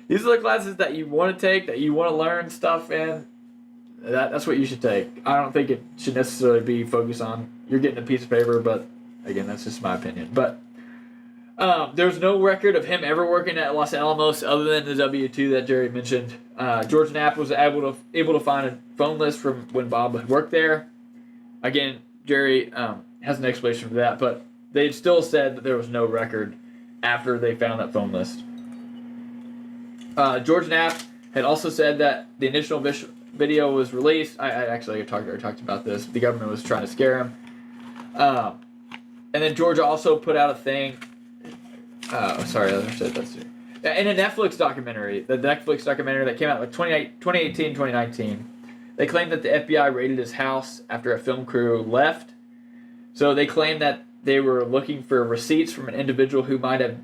these are the classes that you want to take, that you want to learn stuff in. That's what you should take. I don't think it should necessarily be focused on you're getting a piece of paper, but again, that's just my opinion. But There's no record of him ever working at Los Alamos other than the W-2 that Jerry mentioned. George Knapp was able to find a phone list from when Bob had worked there. Again, Jerry has an explanation for that, but they still said that there was no record after they found that phone list. George Knapp had also said that the initial video was released. I talked about this. The government was trying to scare him. And then Georgia also put out a thing. Sorry, I said that's it. In a Netflix documentary, the Netflix documentary that came out in 2018, 2019, they claimed that the FBI raided his house after a film crew left. So they claimed that they were looking for receipts from an individual who might have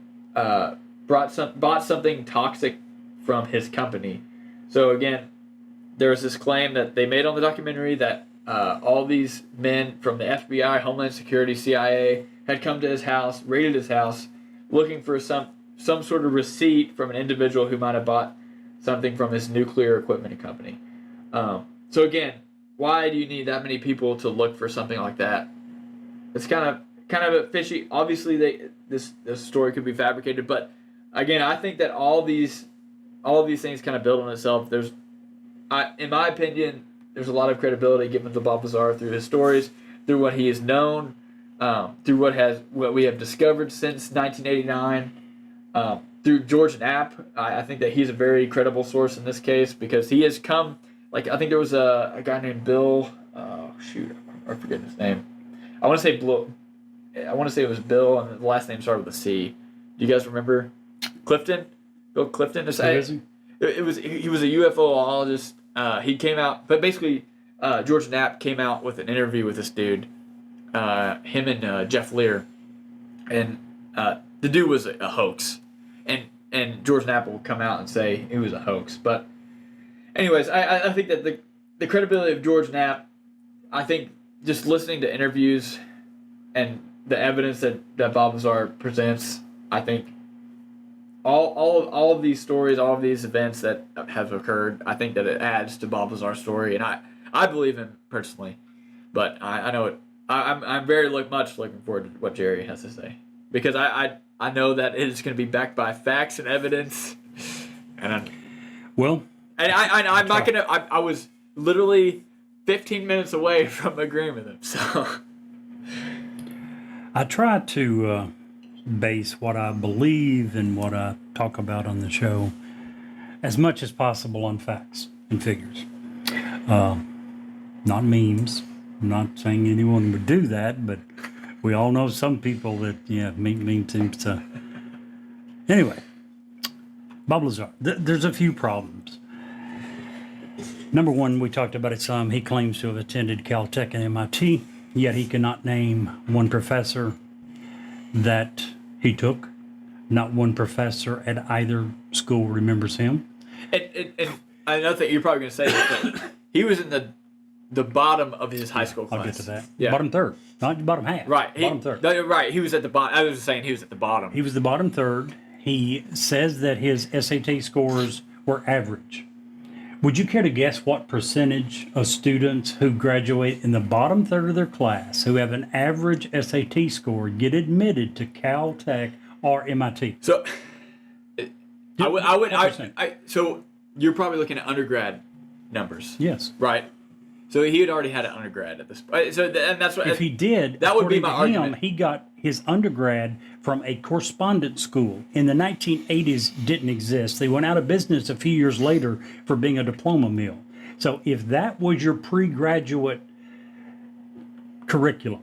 bought something toxic from his company. So again, there's this claim that they made on the documentary that all these men from the FBI, Homeland Security, CIA had come to his house, raided his house, looking for some sort of receipt from an individual who might have bought something from his nuclear equipment company. So again, why do you need that many people to look for something like that? It's kind of a fishy. Obviously, this story could be fabricated, but again, I think that all of these things kind of build on itself. In my opinion, there's a lot of credibility given to Bob Lazar through his stories, through what he has known, through what we have discovered since 1989, through George Knapp. I think that he's a very credible source in this case because he has come. Like I think there was a guy named Bill. I forget his name. I want to say it was Bill, and the last name started with a C. Do you guys remember Clifton? Bill Clifton. He was a UFOologist. He came out, but basically, George Knapp came out with an interview with this dude, him and Jeff Lear, and the dude was a hoax, and George Knapp will come out and say it was a hoax. But anyways, I think that the credibility of George Knapp, I think just listening to interviews and the evidence that Bob Lazar presents, I think all of these stories, all of these events that have occurred, I think that it adds to Bob Lazar's story, and I believe him personally, but I know it. I'm very much looking forward to what Jerry has to say because I know that it is going to be backed by facts and evidence, and I'm not gonna. I was literally 15 minutes away from agreeing with him, so I try to base what I believe and what I talk about on the show as much as possible on facts and figures. Not memes. I'm not saying anyone would do that, but we all know some people that, meme seems to... Anyway, Bob Lazar, there's a few problems. Number one, we talked about it some. He claims to have attended Caltech and MIT, yet he cannot name one professor that he took. Not one professor at either school remembers him. And another thing you're probably going to say is that he was in the bottom of his high school class. I'll get to that. Yeah. Bottom third, not bottom half. Right. Bottom third. Right. He was at the bottom. I was just saying he was at the bottom. He was the bottom third. He says that his SAT scores were average. Would you care to guess what percentage of students who graduate in the bottom third of their class, who have an average SAT score, get admitted to Caltech or MIT? So, so you're probably looking at undergrad numbers. Yes. Right. So he had already had an undergrad at this point. So and that's what. If he did, that would be my argument. He got his undergrad from a correspondence school. In the 1980s, didn't exist. They went out of business a few years later for being a diploma mill. So if that was your pre-graduate curriculum,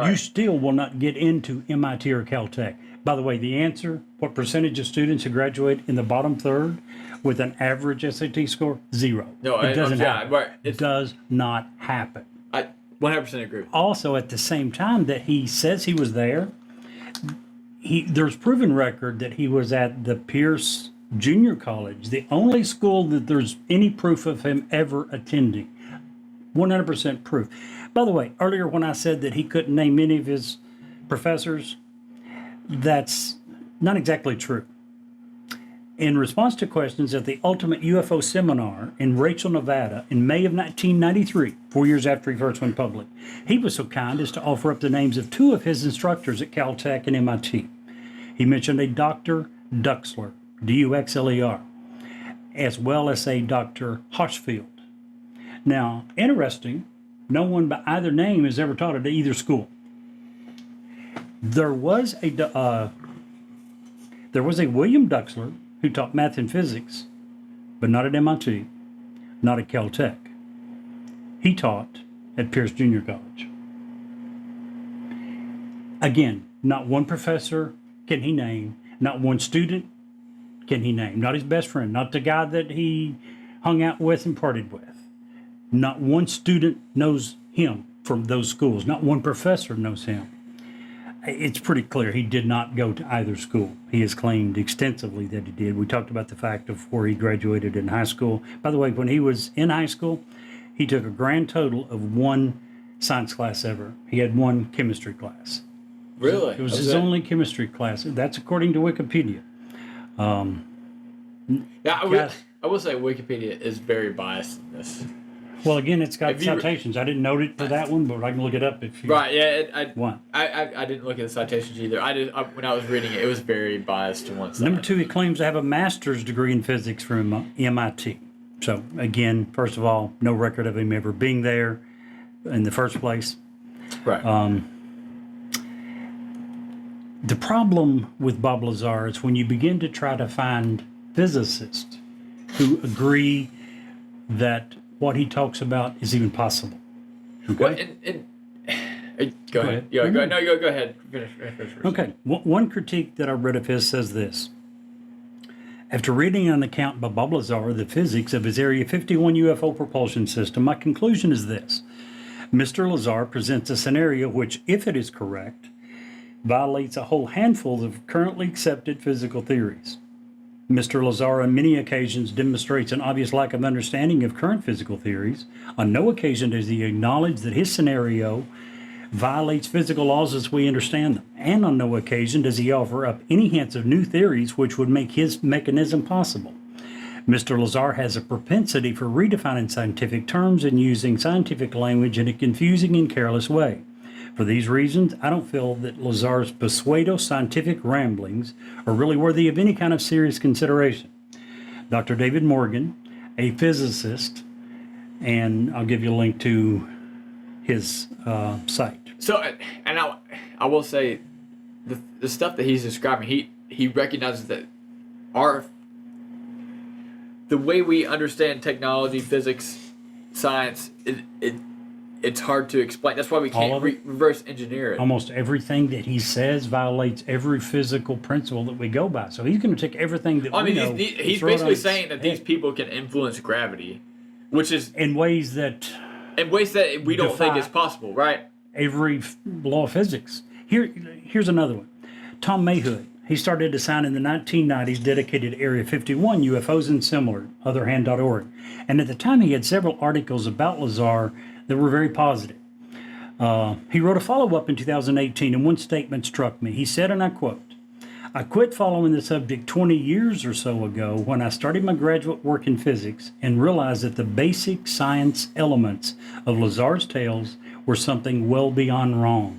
you still will not get into MIT or Caltech. By the way, the answer, what percentage of students who graduate in the bottom third with an average SAT score? 0. No, it doesn't happen. It does not happen. I 100% agree. Also, at the same time that he says he was there, there's proven record that he was at the Pierce Junior College, the only school that there's any proof of him ever attending. 100% proof. By the way, earlier when I said that he couldn't name any of his professors, that's not exactly true. In response to questions at the Ultimate UFO Seminar in Rachel, Nevada in May of 1993, 4 years after he first went public, he was so kind as to offer up the names of 2 of his instructors at Caltech and MIT. He mentioned a Dr. Duxler, Duxler, as well as a Dr. Hochschild. Now, interesting, no one by either name has ever taught at either school. There was a William Duxler who taught math and physics, but not at MIT, not at Caltech. He taught at Pierce Junior College. Again, not one professor can he name, not one student can he name, not his best friend, not the guy that he hung out with and partied with. Not one student knows him from those schools, not one professor knows him. It's pretty clear he did not go to either school. He has claimed extensively that he did. We talked about the fact of where he graduated in high school. By the way, when he was in high school, he took a grand total of one science class ever. He had one chemistry class. Really? It was his only chemistry class. That's according to Wikipedia. Yeah, I will say Wikipedia is very biased in this. Well, again, it's got citations. I didn't note it for that one, but I can look it up if you Right, yeah. want. I didn't look at the citations either. When I was reading it, it was very biased to one side. Number two, he claims to have a master's degree in physics from MIT. So, again, first of all, no record of him ever being there in the first place. Right. The problem with Bob Lazar is when you begin to try to find physicists who agree that what he talks about is even possible. Okay? Well, go ahead. Yeah, go ahead. Finish. Okay. One critique that I read of his says this. After reading an account by Bob Lazar of the physics of his Area 51 UFO propulsion system, my conclusion is this. Mr. Lazar presents a scenario which, if it is correct, violates a whole handful of currently accepted physical theories. Mr. Lazar on many occasions demonstrates an obvious lack of understanding of current physical theories. On no occasion does he acknowledge that his scenario violates physical laws as we understand them. And on no occasion does he offer up any hints of new theories which would make his mechanism possible. Mr. Lazar has a propensity for redefining scientific terms and using scientific language in a confusing and careless way. For these reasons, I don't feel that Lazar's pseudo-scientific ramblings are really worthy of any kind of serious consideration. Dr. David Morgan, a physicist, and I'll give you a link to his site. So, and I will say, the stuff that he's describing, he recognizes that the way we understand technology, physics, science, it's hard to explain. That's why we can't reverse engineer it. Almost everything that he says violates every physical principle that we go by. So he's going to take everything that we know. He's basically saying that these people can influence gravity, which is in ways that we don't think is possible, right? Every law of physics. Here's another one. Tom Mayhood. He started a design in the 1990s dedicated to Area 51, UFOs and similar, otherhand.org. And at the time, he had several articles about Lazar that were very positive. He wrote a follow-up in 2018, and one statement struck me. He said, and I quote, "I quit following the subject 20 years or so ago when I started my graduate work in physics and realized that the basic science elements of Lazar's tales were something well beyond wrong."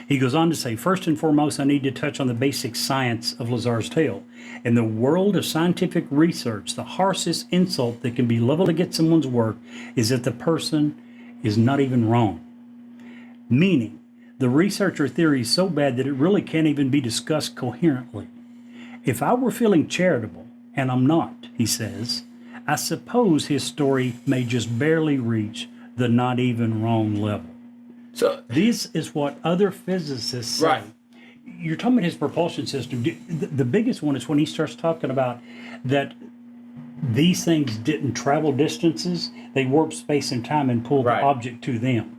He goes on to say, first and foremost, I need to touch on the basic science of Lazar's tale. In the world of scientific research, the harshest insult that can be leveled against someone's work is that the person is not even wrong. Meaning, the research or theory is so bad that it really can't even be discussed coherently. If I were feeling charitable, and I'm not, he says, I suppose his story may just barely reach the not even wrong level. So this is what other physicists say. Right. You're talking about his propulsion system. The biggest one is when he starts talking about that these things didn't travel distances. They warped space and time and pulled the object to them.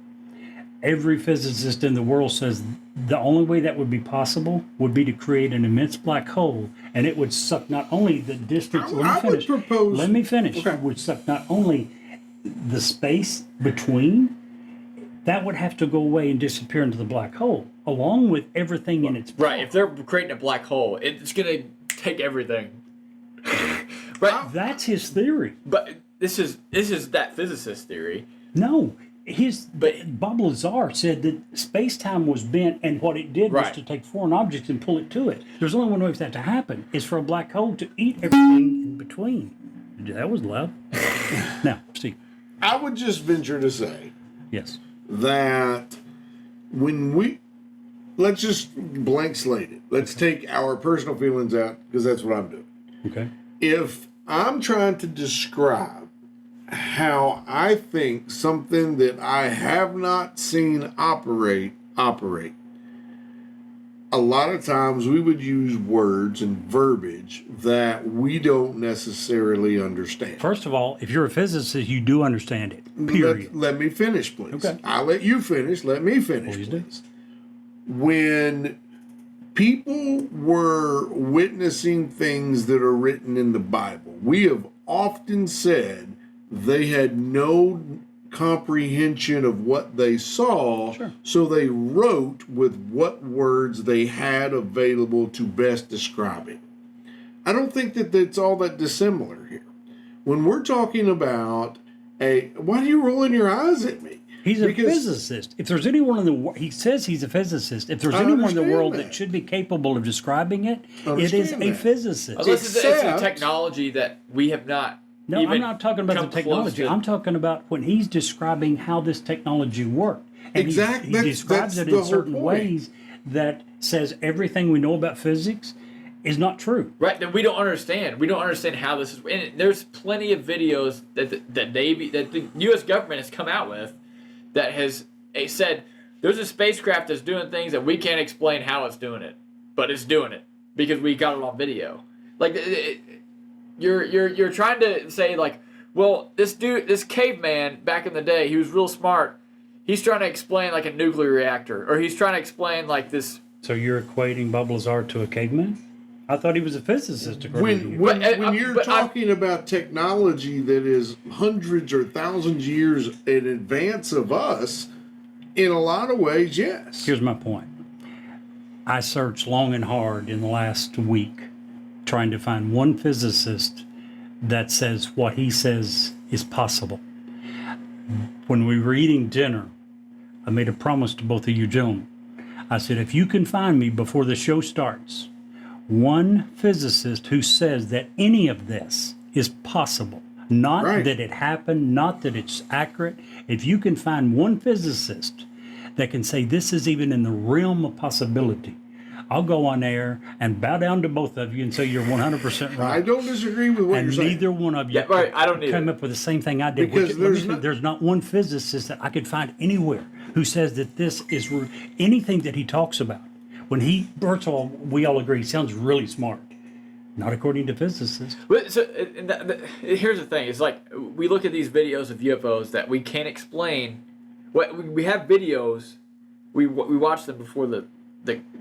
Every physicist in the world says the only way that would be possible would be to create an immense black hole, and it would suck not only the distance. Let me finish. Okay. It would suck not only the space between. That would have to go away and disappear into the black hole, along with everything in its path. Right, if they're creating a black hole, it's going to take everything. Right. That's his theory. But this is that physicist theory. No, Bob Lazar said that space-time was bent, and what it did was Right. to take foreign objects and pull it to it. There's only one way for that to happen: is for a black hole to eat everything in between. That was loud. Now, Steve. I would just venture to say Yes. that let's just blank slate it. Let's take our personal feelings out, because that's what I'm doing. Okay. If I'm trying to describe how I think something that I have not seen operate, a lot of times we would use words and verbiage that we don't necessarily understand. First of all, if you're a physicist, you do understand it. Period. Let me finish, please. Okay. I'll let you finish. Let me finish, Please do. please. When people were witnessing things that are written in the Bible, we have often said they had no comprehension of what they saw, Sure. so they wrote with what words they had available to best describe it. I don't think that that's all that dissimilar here. When we're talking about why are you rolling your eyes at me? He's a Because- physicist. If there's anyone in the world, he says he's a physicist. If there's I anyone in the understand world that. that should be capable of describing it, it is Understand a that. physicist. Unless it's a Except- technology that we have not. No, even I'm not talking about come the technology. close to- I'm talking about when he's describing how this technology worked. And Exactly. He That's- describes that's it the in whole certain point. ways that says everything we know about physics is not true. Right, that we don't understand. We don't understand how this is. And there's plenty of videos that the U.S. government has come out with that has said there's a spacecraft that's doing things that we can't explain how it's doing it, but it's doing it because we got it on video. Like you're trying to say like, well, this caveman back in the day, he was real smart. He's trying to explain like a nuclear reactor, or he's trying to explain like this. So you're equating Bob Lazar to a caveman? I thought he was a physicist, according to you. When you're talking about technology that is hundreds or thousands of years in advance of us, in a lot of ways, yes. Here's my point. I searched long and hard in the last week trying to find one physicist that says what he says is possible. When we were eating dinner, I made a promise to both of you gentlemen. I said, if you can find me before the show starts, one physicist who says that any of this is possible, not Right. that it happened, not that it's accurate. If you can find one physicist that can say this is even in the realm of possibility, I'll go on air and bow down to both of you and say you're 100% right. I don't disagree with what And you're saying. neither one of you Yeah, right, I don't come either. up with the same thing I did. Because There's not one physicist that I could find anywhere who says that this is anything that he talks about. When first of all, we all agree, he sounds really smart. Not according to physicists. But so here's the thing: it's like we look at these videos of UFOs that we can't explain. We have videos. We watch them before the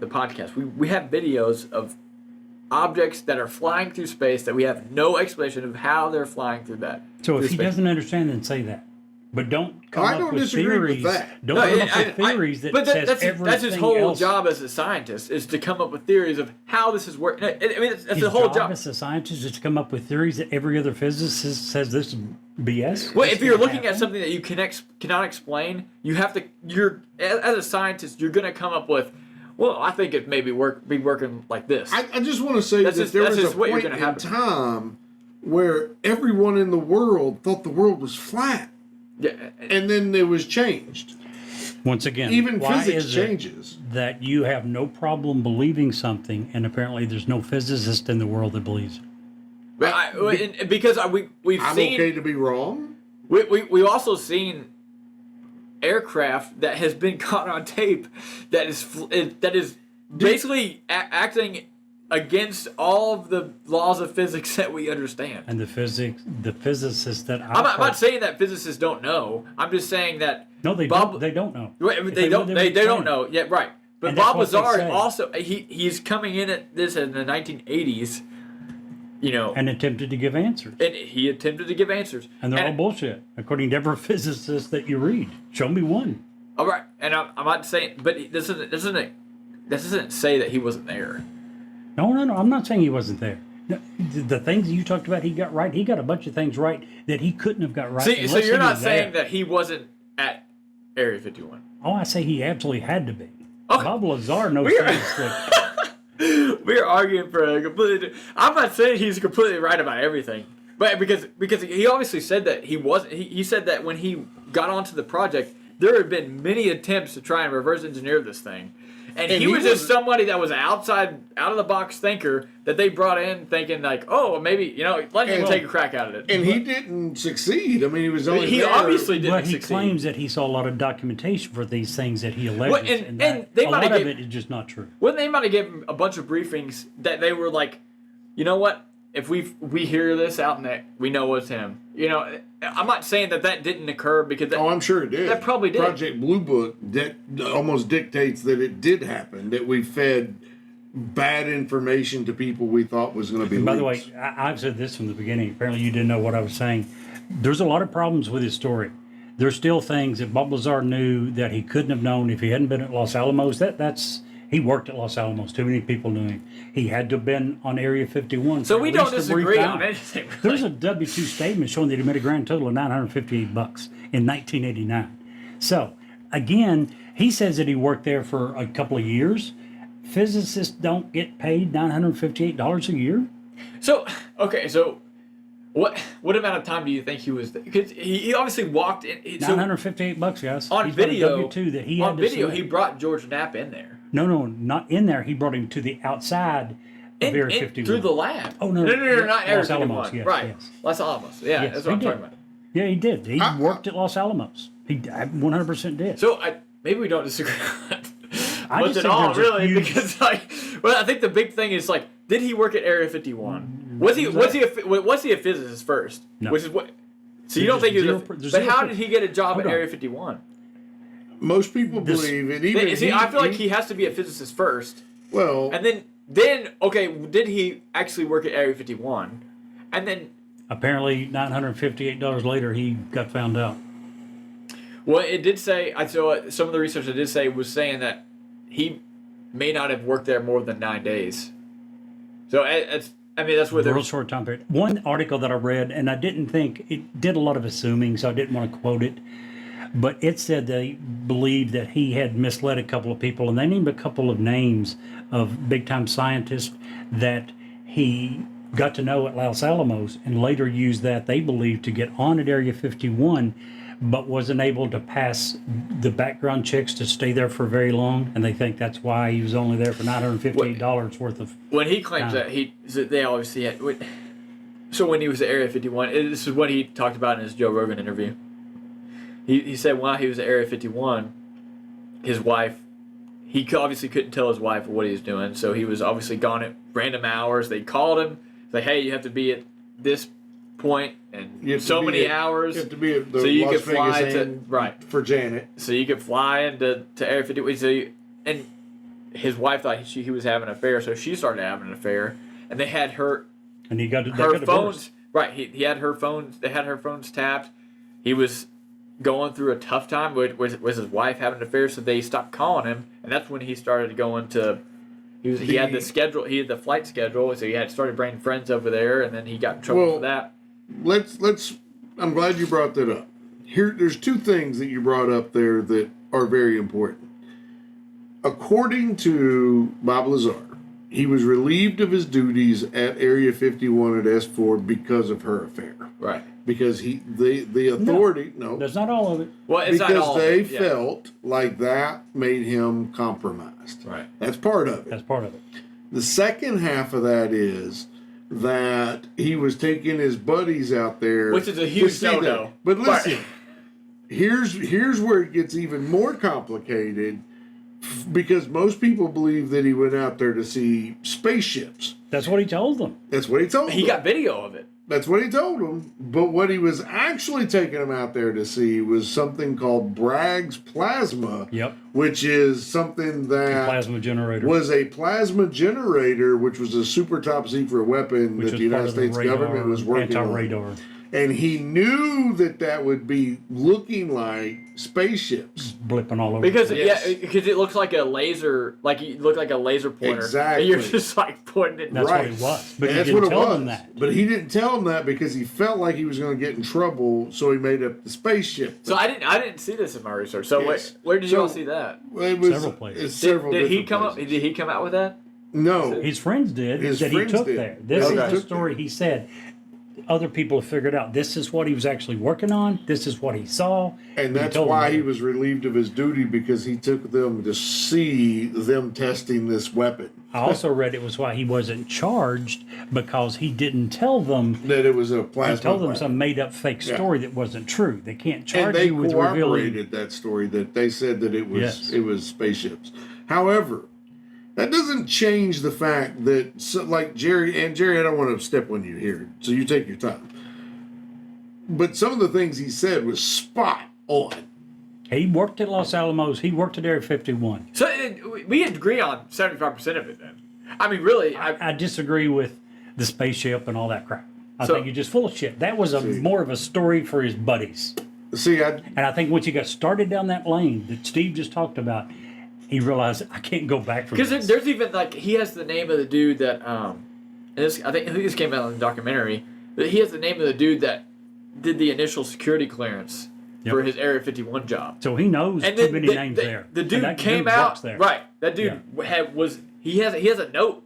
podcast. We have videos of objects that are flying through space that we have no explanation of how they're flying through that. So if through he space. doesn't understand, then say that. But don't come I up don't with disagree with theories. that. Don't No, come up with theories that but says everything that's his whole else. job as a scientist is to come up with theories of how this is working. I mean, that's His the whole job job. as a scientist is to come up with theories that every other physicist says this is BS. Well, This if you're can't looking at happen. something that you cannot explain, you have to. As a scientist, you're going to come up with. Well, I think it may be working like this. I just want to say That's that just- there that's was a just what you're point gonna in have. time where everyone in the world thought the world was flat, Yeah, and then it was changed. Once again, Even why physics is it changes. that you have no problem believing something, and apparently there's no physicist in the world that believes it? but because we've I'm seen okay to be wrong. we've also seen aircraft that has been caught on tape that is basically acting against all of the laws of physics that we understand. And the physicists that I'm not saying that physicists don't know. I'm just saying that no, they Bob- don't. They don't know. Wait, If they don't. would, They would don't explain know. Yeah, right. But And that's Bob what they Lazar say. also he's coming in at this in the 1980s. You know, it. And attempted to give answers, and he attempted to give answers. and they're all bullshit, according to every physicist that you read. Show me one. All right, and I'm not saying, but this doesn't say that he wasn't there. No. I'm not saying he wasn't there. No, the things you talked about, he got right. He got a bunch of things right that he couldn't have got right. See, so unless you're he not was saying there. that he wasn't at Area 51? Oh, I say he absolutely had to be. Okay. Bob Lazar knows We're- things that We're arguing for a completely. I'm not saying he's completely right about everything, but because he obviously said that he wasn't. He said that when he got onto the project, there had been many attempts to try and reverse engineer this thing, and he was just somebody that was out of the box thinker that they brought in thinking like, oh, maybe let him take a crack at it. And he didn't succeed. I mean, he was only He there. obviously didn't but he succeed. claims that he saw a lot of documentation for these things that he alleges, Well, and they a might lot have of it is just not true. Well, they might have given him a bunch of briefings that they were like, you know what? If we hear this out in that, we know it's him. I'm not saying that didn't occur because I'm sure it did. That probably did. Project Blue Book almost dictates that it did happen, that we fed bad information to people we thought was going to be By the leaks. way, I've said this from the beginning. Apparently, you didn't know what I was saying. There's a lot of problems with his story. There's still things that Bob Lazar knew that he couldn't have known if he hadn't been at Los Alamos. He worked at Los Alamos. Too many people knew him. He had to have been on Area 51. So for we at don't least a brief disagree time. on anything. Really. There's a W-2 statement showing that he made a grand total of $958 in 1989. So, again, he says that he worked there for a couple of years. Physicists don't get paid $958 a year. So what amount of time do you think he was there? Because he obviously walked in. So $958, guys. on He's got a video, W-2 that he had on to video, submit. he brought George Knapp in there. No, not in there. He brought him to the outside of Area 51. Through the lab. Oh, no. not Area Los 51. Alamos, yes, right. yes. Los Alamos. Yeah, Yes, that's he what I'm did. talking about. Yeah, he did. He worked at Los Alamos. He 100% did. So maybe we don't disagree on that I much just at think all, there's a really, huge- because I think the big thing is like, did he work at Area 51? Was he a physicist first? No. Which is what. So you don't think he was? there's But zero how per- did he get a job Hold at on. Area 51? Most people believe it. Even I feel like he has to be a physicist first, well, and then okay, did he actually work at Area 51? And then Apparently, $958 later, he got found out. well, it did say I saw some of the research it did say was saying that he may not have worked there more than 9 days. So that's where Real there's short time period. One article that I read, and I didn't think it did a lot of assuming, so I didn't want to quote it, but it said they believed that he had misled a couple of people, and they named a couple of names of big time scientists that he got to know at Los Alamos, and later used that they believed to get on at Area 51, but wasn't able to pass the background checks to stay there for very long, and they think that's why he was only there for $958 worth of. when he claims that they obviously had. So when he was at Area 51, this is what he talked about in his Joe Rogan interview. He said while he was at Area 51, his wife, he obviously couldn't tell his wife what he was doing, so he was obviously gone at random hours. They called him, like, hey, you have to be at this point and so many hours. You have to be at the so you Las could fly Vegas to Inn right. for Janet. So you could fly into Area 51. And his wife thought he was having an affair, so she started having an affair, and they had her And he got her phones. Right, he had her phones. They had her phones tapped. He was going through a tough time with his wife having an affair, so they stopped calling him, and that's when he started going to. He had the schedule. He had the flight schedule, so he had started bringing friends over there, and then he got in trouble for that. Let's. I'm glad you brought that up. There's two things that you brought up there that are very important. According to Bob Lazar, he was relieved of his duties at Area 51 at S4 because of her affair. Right. Because the authority That's not all of it. Well, it's not because all. they yeah. felt like that made him compromised. Right. That's part of it. That's part of it. The second half of that is that he was taking his buddies out there, Which is a to huge see no-no. that. But listen, here's where it gets even more complicated, because most people believe that he went out there to see spaceships. That's what he told them. That's what he told them. He got video of it. That's what he told them. But what he was actually taking them out there to see was something called Bragg's plasma, Yep. which is something that Plasma generator. was a plasma generator, which was a super top secret weapon which that was the part United of the States radar, government was working anti-radar. on. And he knew that would be looking like spaceships. Blipping all over. Because Yes. because it looks like a laser, like you look like a laser pointer. Exactly. And you're just like pointing it. That's Right. what it was. But And he that's didn't what it tell was. them that. But he didn't tell them that because he felt like he was going to get in trouble, so he made up the spaceship. So I didn't see this in my research. So Yes. where did you all So- see that? Well, it was Several places. it's several Did he different come up? places. Did he come out with that? No. His friends did. His that friends he took did. there. This Okay. is the story he said. Other people have figured out this is what he was actually working on. This is what he saw. And He that's told them why that. he was relieved of his duty, because he took them to see them testing this weapon. I also read it was why he wasn't charged because he didn't tell them. That it was a He plasma told them weapon. some made up fake Yeah. story that wasn't true. They can't And charge they you with revealing. corroborated that story, that they said that it was Yes. it was spaceships. However, that doesn't change the fact that, like Jerry, I don't want to step on you here, so you take your time. But some of the things he said was spot on. He worked at Los Alamos. He worked at Area 51. So we agree on 75% of it then. I mean, really, I disagree with the spaceship and all that crap. I So- think you're just full of shit. That was more of a story for his buddies. See, And I think once you got started down that lane that Steve just talked about, he realized I can't go back from because this. there's even like he has the name of the dude that and this I think this came out in the documentary. That he has the name of the dude that did the initial security clearance Yep. for his Area 51 job. So he knows And too then many names there. The And dude that came dude out works there. right. That dude he has a note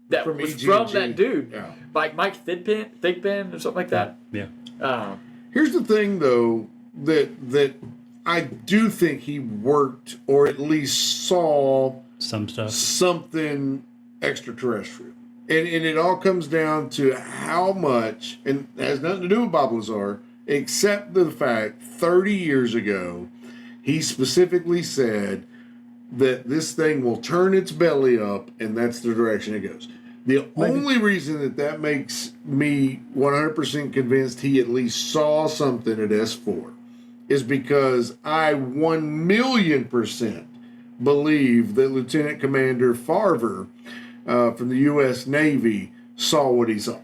that From was EG&G. from that dude, Yeah. like Mike Thigpen or something like that. Yeah. here's the thing, though, that I do think he worked, or at least saw Some stuff. something extraterrestrial. And it all comes down to how much, and it has nothing to do with Bob Lazar, except the fact 30 years ago, he specifically said that this thing will turn its belly up, and that's the direction it goes. The only reason that makes me 100% convinced he at least saw something at S4 is because I 1,000,000% believe that Lieutenant Commander Farver from the U.S. Navy saw what he saw.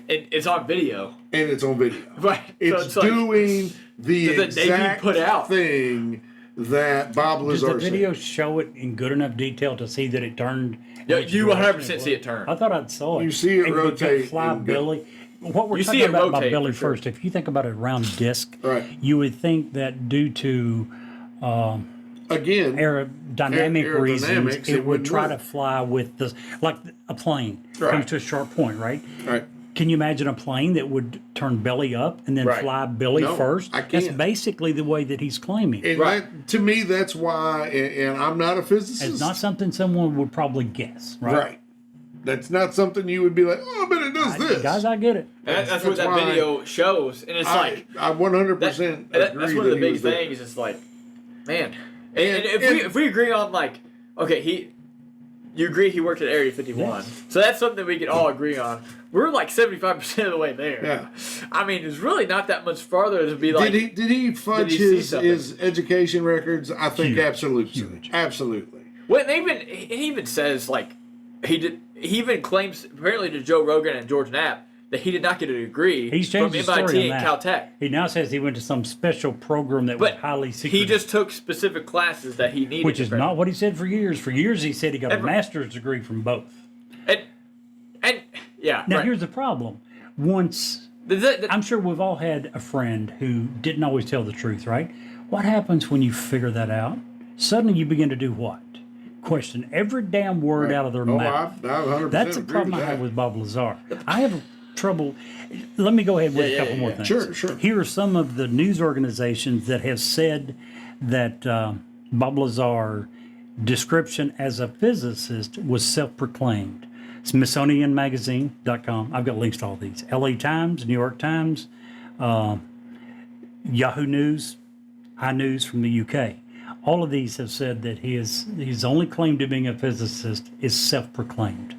It's on video. And it's on video. Right. It's So like, doing the Does the Navy exact put out? thing that Bob Does Lazar the video said. show it in good enough detail to see that it turned? Yeah, which you direction 100% was? see it turn. I thought I saw it. You see it And with that rotate Fly and go. Billy. What we're You see talking it about rotate, Billy for sure. first, if you think about a round disc, Right. you would think that due to Again, aerodynamic reasons, aerodynamics, it it would wouldn't try work. to fly with the, like a plane Right. comes to a sharp point, right? right. Can you imagine a plane that would turn belly up and then Right. fly Billy No, first? I That's can't. basically the way that he's claiming. And Right. that, to me, that's why, and I'm not a physicist. It's not something someone would probably guess, right? right. That's not something you would be like, oh, but it does this. Guys, I get it. And that's what That's that why video shows. And it's like, I 100% that's agree one of the that he big was there. things. It's like, man. And, And- if we agree on, like, okay, you agree he worked at Area 51. Yes. So that's something we can all agree on. We're like 75% of the way there. Yeah. I mean, it's really not that much farther to be like. Did he fudge did he see his something? education records? I think Huge. absolutely. Huge. Absolutely. Well, and he even says, like, he even claims, apparently to Joe Rogan and George Knapp, that he did not get a degree He's from changed the story MIT on and that. Caltech. He now says he went to some special program that was But highly secret. he just took specific classes that he needed. which is not what he said for years. For years, he said he got a Ever- master's degree from both. And yeah. Now, right. here's the problem. Once, I'm sure we've all had a friend who didn't always tell the truth, right? What happens when you figure that out? Suddenly you begin to do what? Question every damn word out of their Oh, mouth. I 100% That's the agree problem I with have that. with Bob Lazar. I have trouble. Let me go ahead with a couple more things. Sure, sure. Here are some of the news organizations that have said that Bob Lazar description as a physicist was self-proclaimed. SmithsonianMagazine.com. I've got links to all these. LA Times, New York Times, Yahoo News, iNews from the UK. All of these have said that his only claim to being a physicist is self-proclaimed.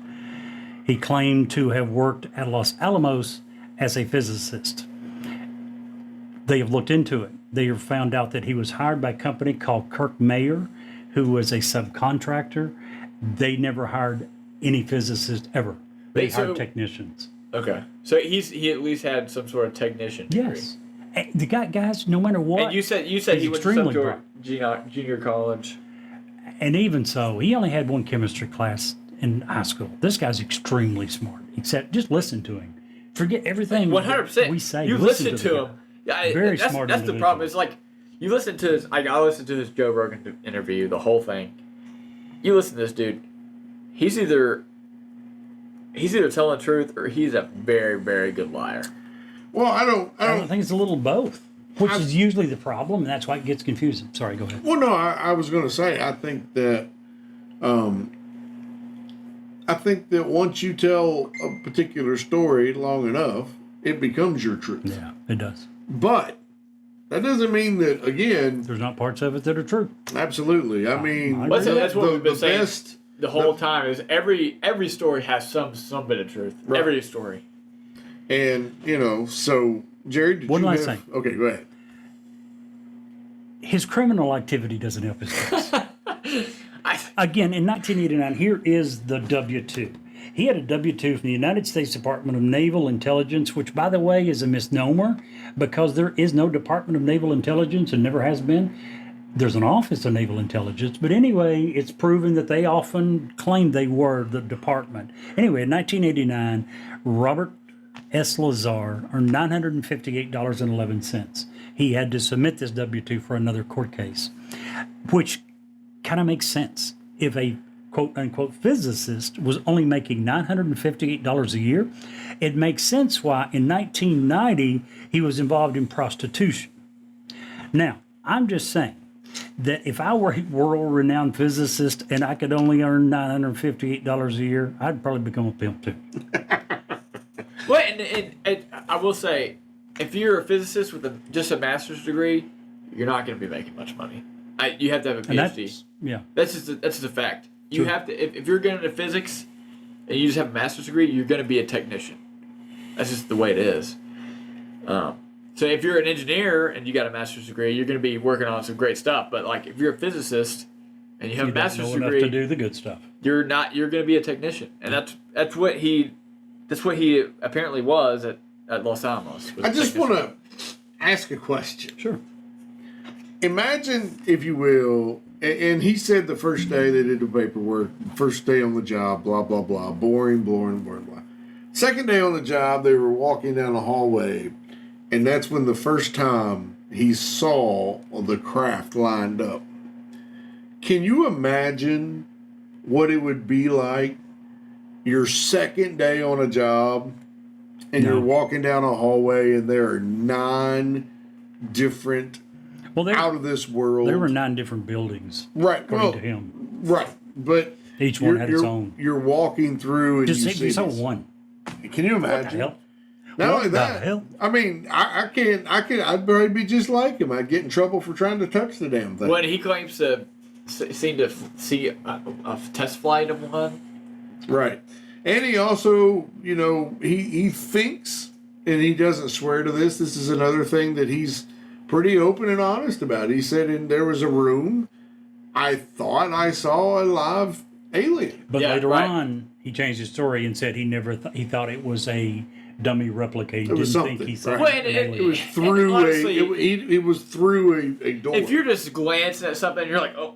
He claimed to have worked at Los Alamos as a physicist. They have looked into it. They have found out that he was hired by a company called Kirk Mayer, who was a subcontractor. They never hired any physicists ever. They Wait, so- hired technicians. Okay. So he at least had some sort of technician degree. Yes. The guys, no matter what. And you said he's he went to extremely some bright. junior college. And even so, he only had one chemistry class in high school. This guy's extremely smart. Except, just listen to him. Forget everything 100%. we say. You listen to the him. guy. Yeah, Very that's, smart That's the individual. problem. It's like you listen to his. I listened to his Joe Rogan interview, the whole thing. You listen to this dude. He's either telling the truth or he's a very, very good liar. Well, I I don't. think it's a little both, which is usually the problem, and that's why it gets confusing. Sorry, go ahead. Well, no, I was going to say, I think that once you tell a particular story long enough, it becomes your truth. Yeah, it does. But that doesn't mean that, again, There's not parts of it that are true. absolutely. I mean, Well, that's what we've been saying best, the whole time. Is every story has some bit of truth. Right. Every story. and so Jerry, did One you last have? thing. Okay, go ahead. His criminal activity doesn't help his case. Again, in 1989, here is the W-2. He had a W-2 from the United States Department of Naval Intelligence, which, by the way, is a misnomer because there is no Department of Naval Intelligence and never has been. There's an Office of Naval Intelligence, but anyway, it's proven that they often claimed they were the department. Anyway, in 1989, Robert S. Lazar earned $958.11. He had to submit this W-2 for another court case, which kind of makes sense. If a quote-unquote physicist was only making $958 a year, it makes sense why in 1990 he was involved in prostitution. Now, I'm just saying that if I were a world-renowned physicist and I could only earn $958 a year, I'd probably become a pimp too. Well, and I will say, if you're a physicist with just a master's degree, you're not going to be making much money. You have to have a And PhD. That's just a fact. You Sure. have to if you're getting into physics and you just have a master's degree, you're going to be a technician. That's just the way it is. So if you're an engineer and you got a master's degree, you're going to be working on some great stuff. But like if you're a physicist and you have You a don't master's know enough degree, to do the good stuff. you're going to be a technician, and that's what he apparently was at Los Alamos. I just want to ask a question. Sure. Imagine, if you will, and he said the first day they did the paperwork, first day on the job, blah, blah, blah, boring, blah. Second day on the job, they were walking down the hallway, and that's when the first time he saw the craft lined up. Can you imagine what it would be like your second day on a job, and No. you're walking down a hallway, and there are 9 different Well, out of this world. there were 9 different buildings, right, according well, to him. right, but Each one had its own. You're walking through, and Just you see so this. one. Can you What the imagine? hell? Not What only the that, hell? I mean, I'd probably be just like him. I'd get in trouble for trying to touch the damn thing. when he claims to seem to see a test flight of one. Right. And he also, he thinks, and he doesn't swear to this. This is another thing that he's pretty open and honest about. He said, there was a room, I thought I saw a live alien. But Yeah, later right. on, he changed his story and said he never he thought it was a dummy replica. He It was didn't think something, he saw right. Well, an and alien. It was through honestly, it was through a door. If you're just glancing at something, you're like, oh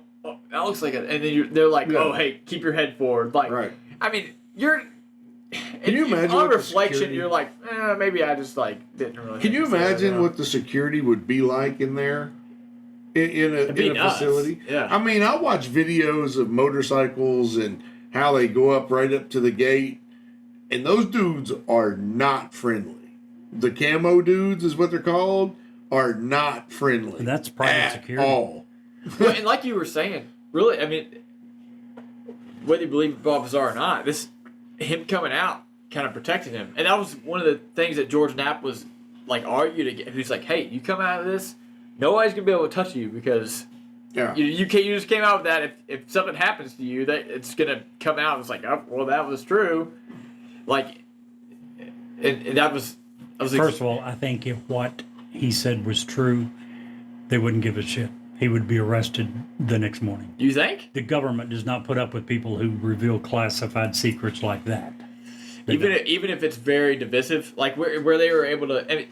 that looks like it, and then they're like, Yeah. oh, hey, keep your head forward. Like, Right. I mean, you're. Can you imagine on what the reflection? security- You're like, maybe I just didn't really. Can you think so, imagine what the security would be like in there? In a be nuts. facility? Yeah. I mean, I watch videos of motorcycles and how they go up right up to the gate, and those dudes are not friendly. The camo dudes is what they're called, are not friendly. And that's private at security. all. Well, and like you were saying, really, I mean, whether you believe Bob Lazar or not, him coming out kind of protected him, and that was one of the things that George Knapp was argued against. He's like, hey, you come out of this, nobody's gonna be able to touch you because Yeah. you just came out with that. If something happens to you, that it's gonna come out. It's like, oh, well, that was true. And that was. I was First of all, I think if what he said was true, they wouldn't give a shit. He would be arrested the next morning. you think? The government does not put up with people who reveal classified secrets like that. even if it's very divisive, like where they were able to. I mean,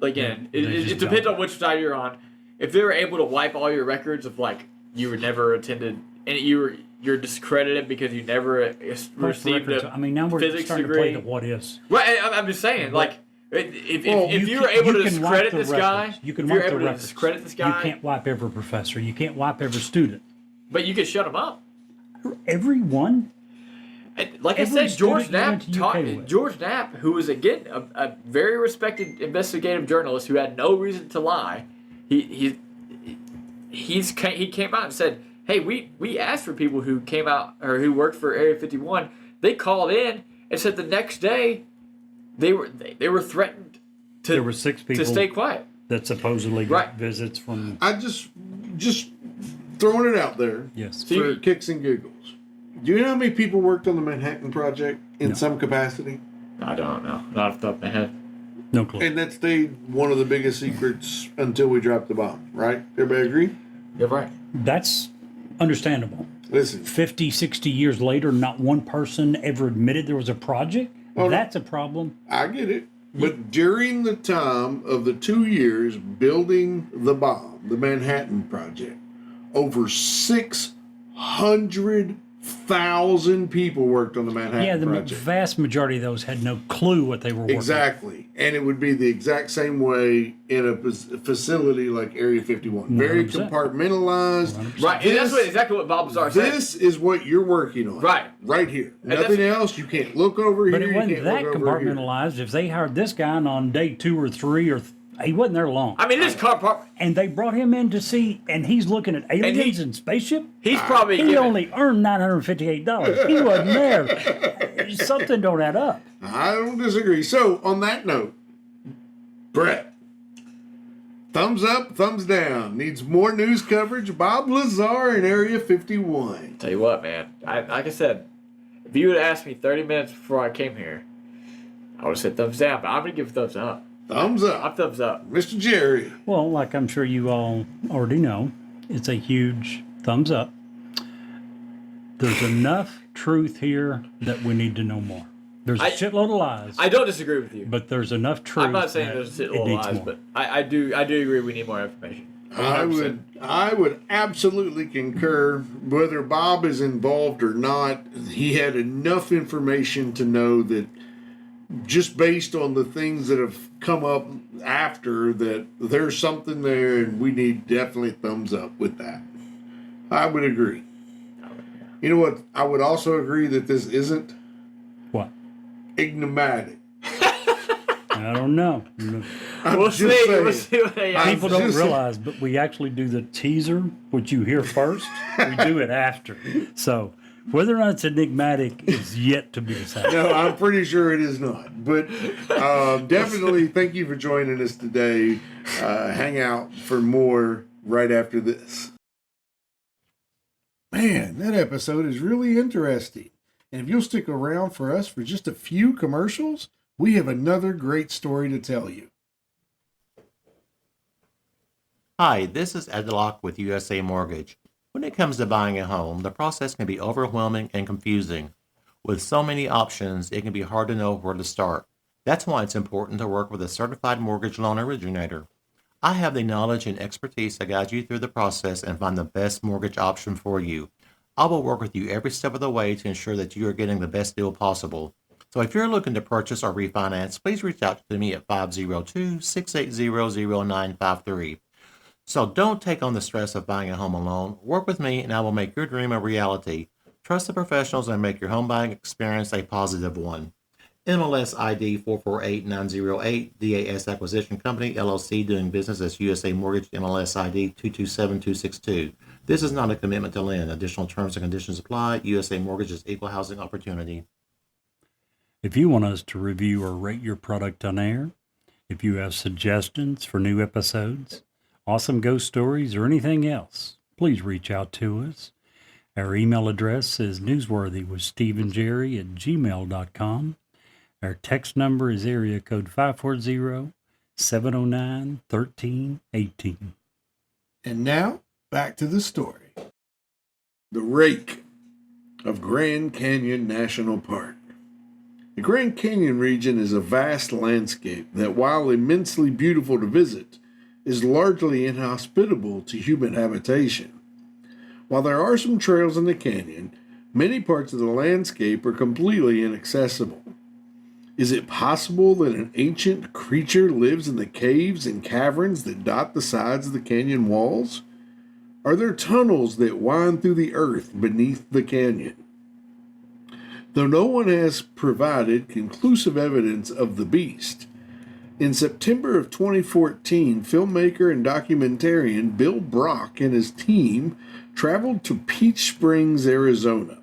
again, it depends on which side you're on. If they were able to wipe all your records of like you were never attended and you're discredited because you never received a now we're physics starting degree. to play the what ifs. Right, I'm just saying, like, if you were able to discredit this guy, you can if you're wipe the able to records. discredit this guy, You can't wipe every professor. You can't wipe every student. but you could shut him up. Everyone. Like I Every said, George student you went to UK with. George Knapp, who was again a very respected investigative journalist who had no reason to lie, he came out and said, "Hey, we asked for people who came out or who worked for Area 51. They called in and said the next day they were threatened to There were 6 people to stay quiet." that supposedly got visits from. I just throwing it out there. Yes. For kicks and giggles. Do you know how many people worked on the Manhattan Project in some capacity? I don't know, not off the top of my head. No clue. And that stayed one of the biggest secrets until we dropped the bomb, right? Everybody agree? You're right. That's understandable. Listen. 50, 60 years later, not one person ever admitted there was a project. Oh, That's a problem. I get it. But during the time of the 2 years building the bomb, the Manhattan Project, over 600,000 people worked on the Manhattan The Project. vast majority of those had no clue what they were working on. Exactly. And it would be the exact same way in a facility like Area 51. Very 100%. compartmentalized. 100%. Right, and that's exactly what Bob Lazar said. This is what you're working on. Right. Right here. And Nothing else. You can't look over But here. it wasn't you can't that look over here. compartmentalized. If they hired this guy and on day 2 or 3 he wasn't there long. I mean, this car, And they brought him in to see, and he's looking at aliens and spaceship. he's probably He given, only earned $958. He wasn't there. Something don't add up. I don't disagree. So, on that note, Brett, thumbs up, thumbs down. Needs more news coverage. Bob Lazar in Area 51. Tell you what, man. Like I said, if you would have asked me 30 minutes before I came here, I would have said thumbs down, but I'm going to give a thumbs up. Thumbs I'm up. thumbs up. Mr. Jerry. Well, like I'm sure you all already know, it's a huge thumbs up. There's enough truth here that we need to know more. There's a shitload of lies, I don't disagree with you. but there's enough truth. I'm not saying that there's a it little needs lies, more. but I do agree we need more information. 100%. I would absolutely concur. Whether Bob is involved or not, he had enough information to know that just based on the things that have come up after that there's something there and we need definitely thumbs up with that. I would agree. You know what? I would also agree that this isn't What? enigmatic. I don't know. We'll see. saying. We'll see what they People don't just- realize, but we actually do the teaser, which you hear first. We do it after. So whether or not it's enigmatic is yet to be decided. No, I'm pretty sure it is not. But definitely thank you for joining us today. Hang out for more right after this. Man, that episode is really interesting. And if you'll stick around for us for just a few commercials, we have another great story to tell you. Hi, this is Ed Locke with USA Mortgage. When it comes to buying a home, the process can be overwhelming and confusing. With so many options, it can be hard to know where to start. That's why it's important to work with a certified mortgage loan originator. I have the knowledge and expertise to guide you through the process and find the best mortgage option for you. I will work with you every step of the way to ensure that you are getting the best deal possible. So if you're looking to purchase or refinance, please reach out to me at 502-680-0953. So don't take on the stress of buying a home alone. Work with me and I will make your dream a reality. Trust the professionals and make your home buying experience a positive one. MLS ID 448908, DAS Acquisition Company, LLC, doing business as USA Mortgage, MLS ID 227262. This is not a commitment to lend. Additional terms and conditions apply. USA Mortgage is equal housing opportunity. If you want us to review or rate your product on air, if you have suggestions for new episodes, awesome ghost stories, or anything else, please reach out to us. Our email address is newsworthyWithSteveandJerry@gmail.com. Our text number is area code 540-709-1318. And now, back to the story. The Rake of Grand Canyon National Park. The Grand Canyon region is a vast landscape that, while immensely beautiful to visit, is largely inhospitable to human habitation. While there are some trails in the canyon, many parts of the landscape are completely inaccessible. Is it possible that an ancient creature lives in the caves and caverns that dot the sides of the canyon walls? Are there tunnels that wind through the earth beneath the canyon? Though no one has provided conclusive evidence of the beast, in September of 2014, filmmaker and documentarian Bill Brock and his team traveled to Peach Springs, Arizona,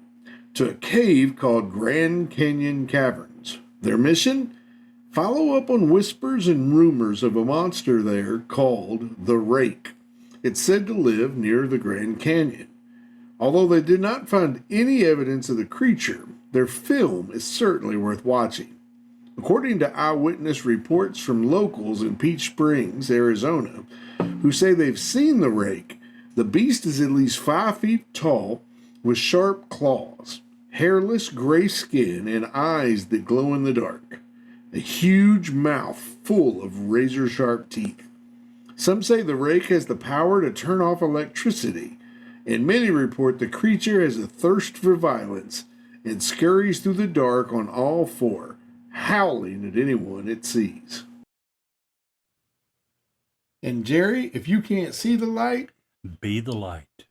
to a cave called Grand Canyon Caverns. Their mission? Follow up on whispers and rumors of a monster there called the Rake. It's said to live near the Grand Canyon. Although they did not find any evidence of the creature, their film is certainly worth watching. According to eyewitness reports from locals in Peach Springs, Arizona, who say they've seen the Rake, the beast is at least 5 feet tall with sharp claws, hairless gray skin, and eyes that glow in the dark. A huge mouth full of razor-sharp teeth. Some say the Rake has the power to turn off electricity, and many report the creature has a thirst for violence and scurries through the dark on all four, howling at anyone it sees. And Jerry, if you can't see the light, Be the light.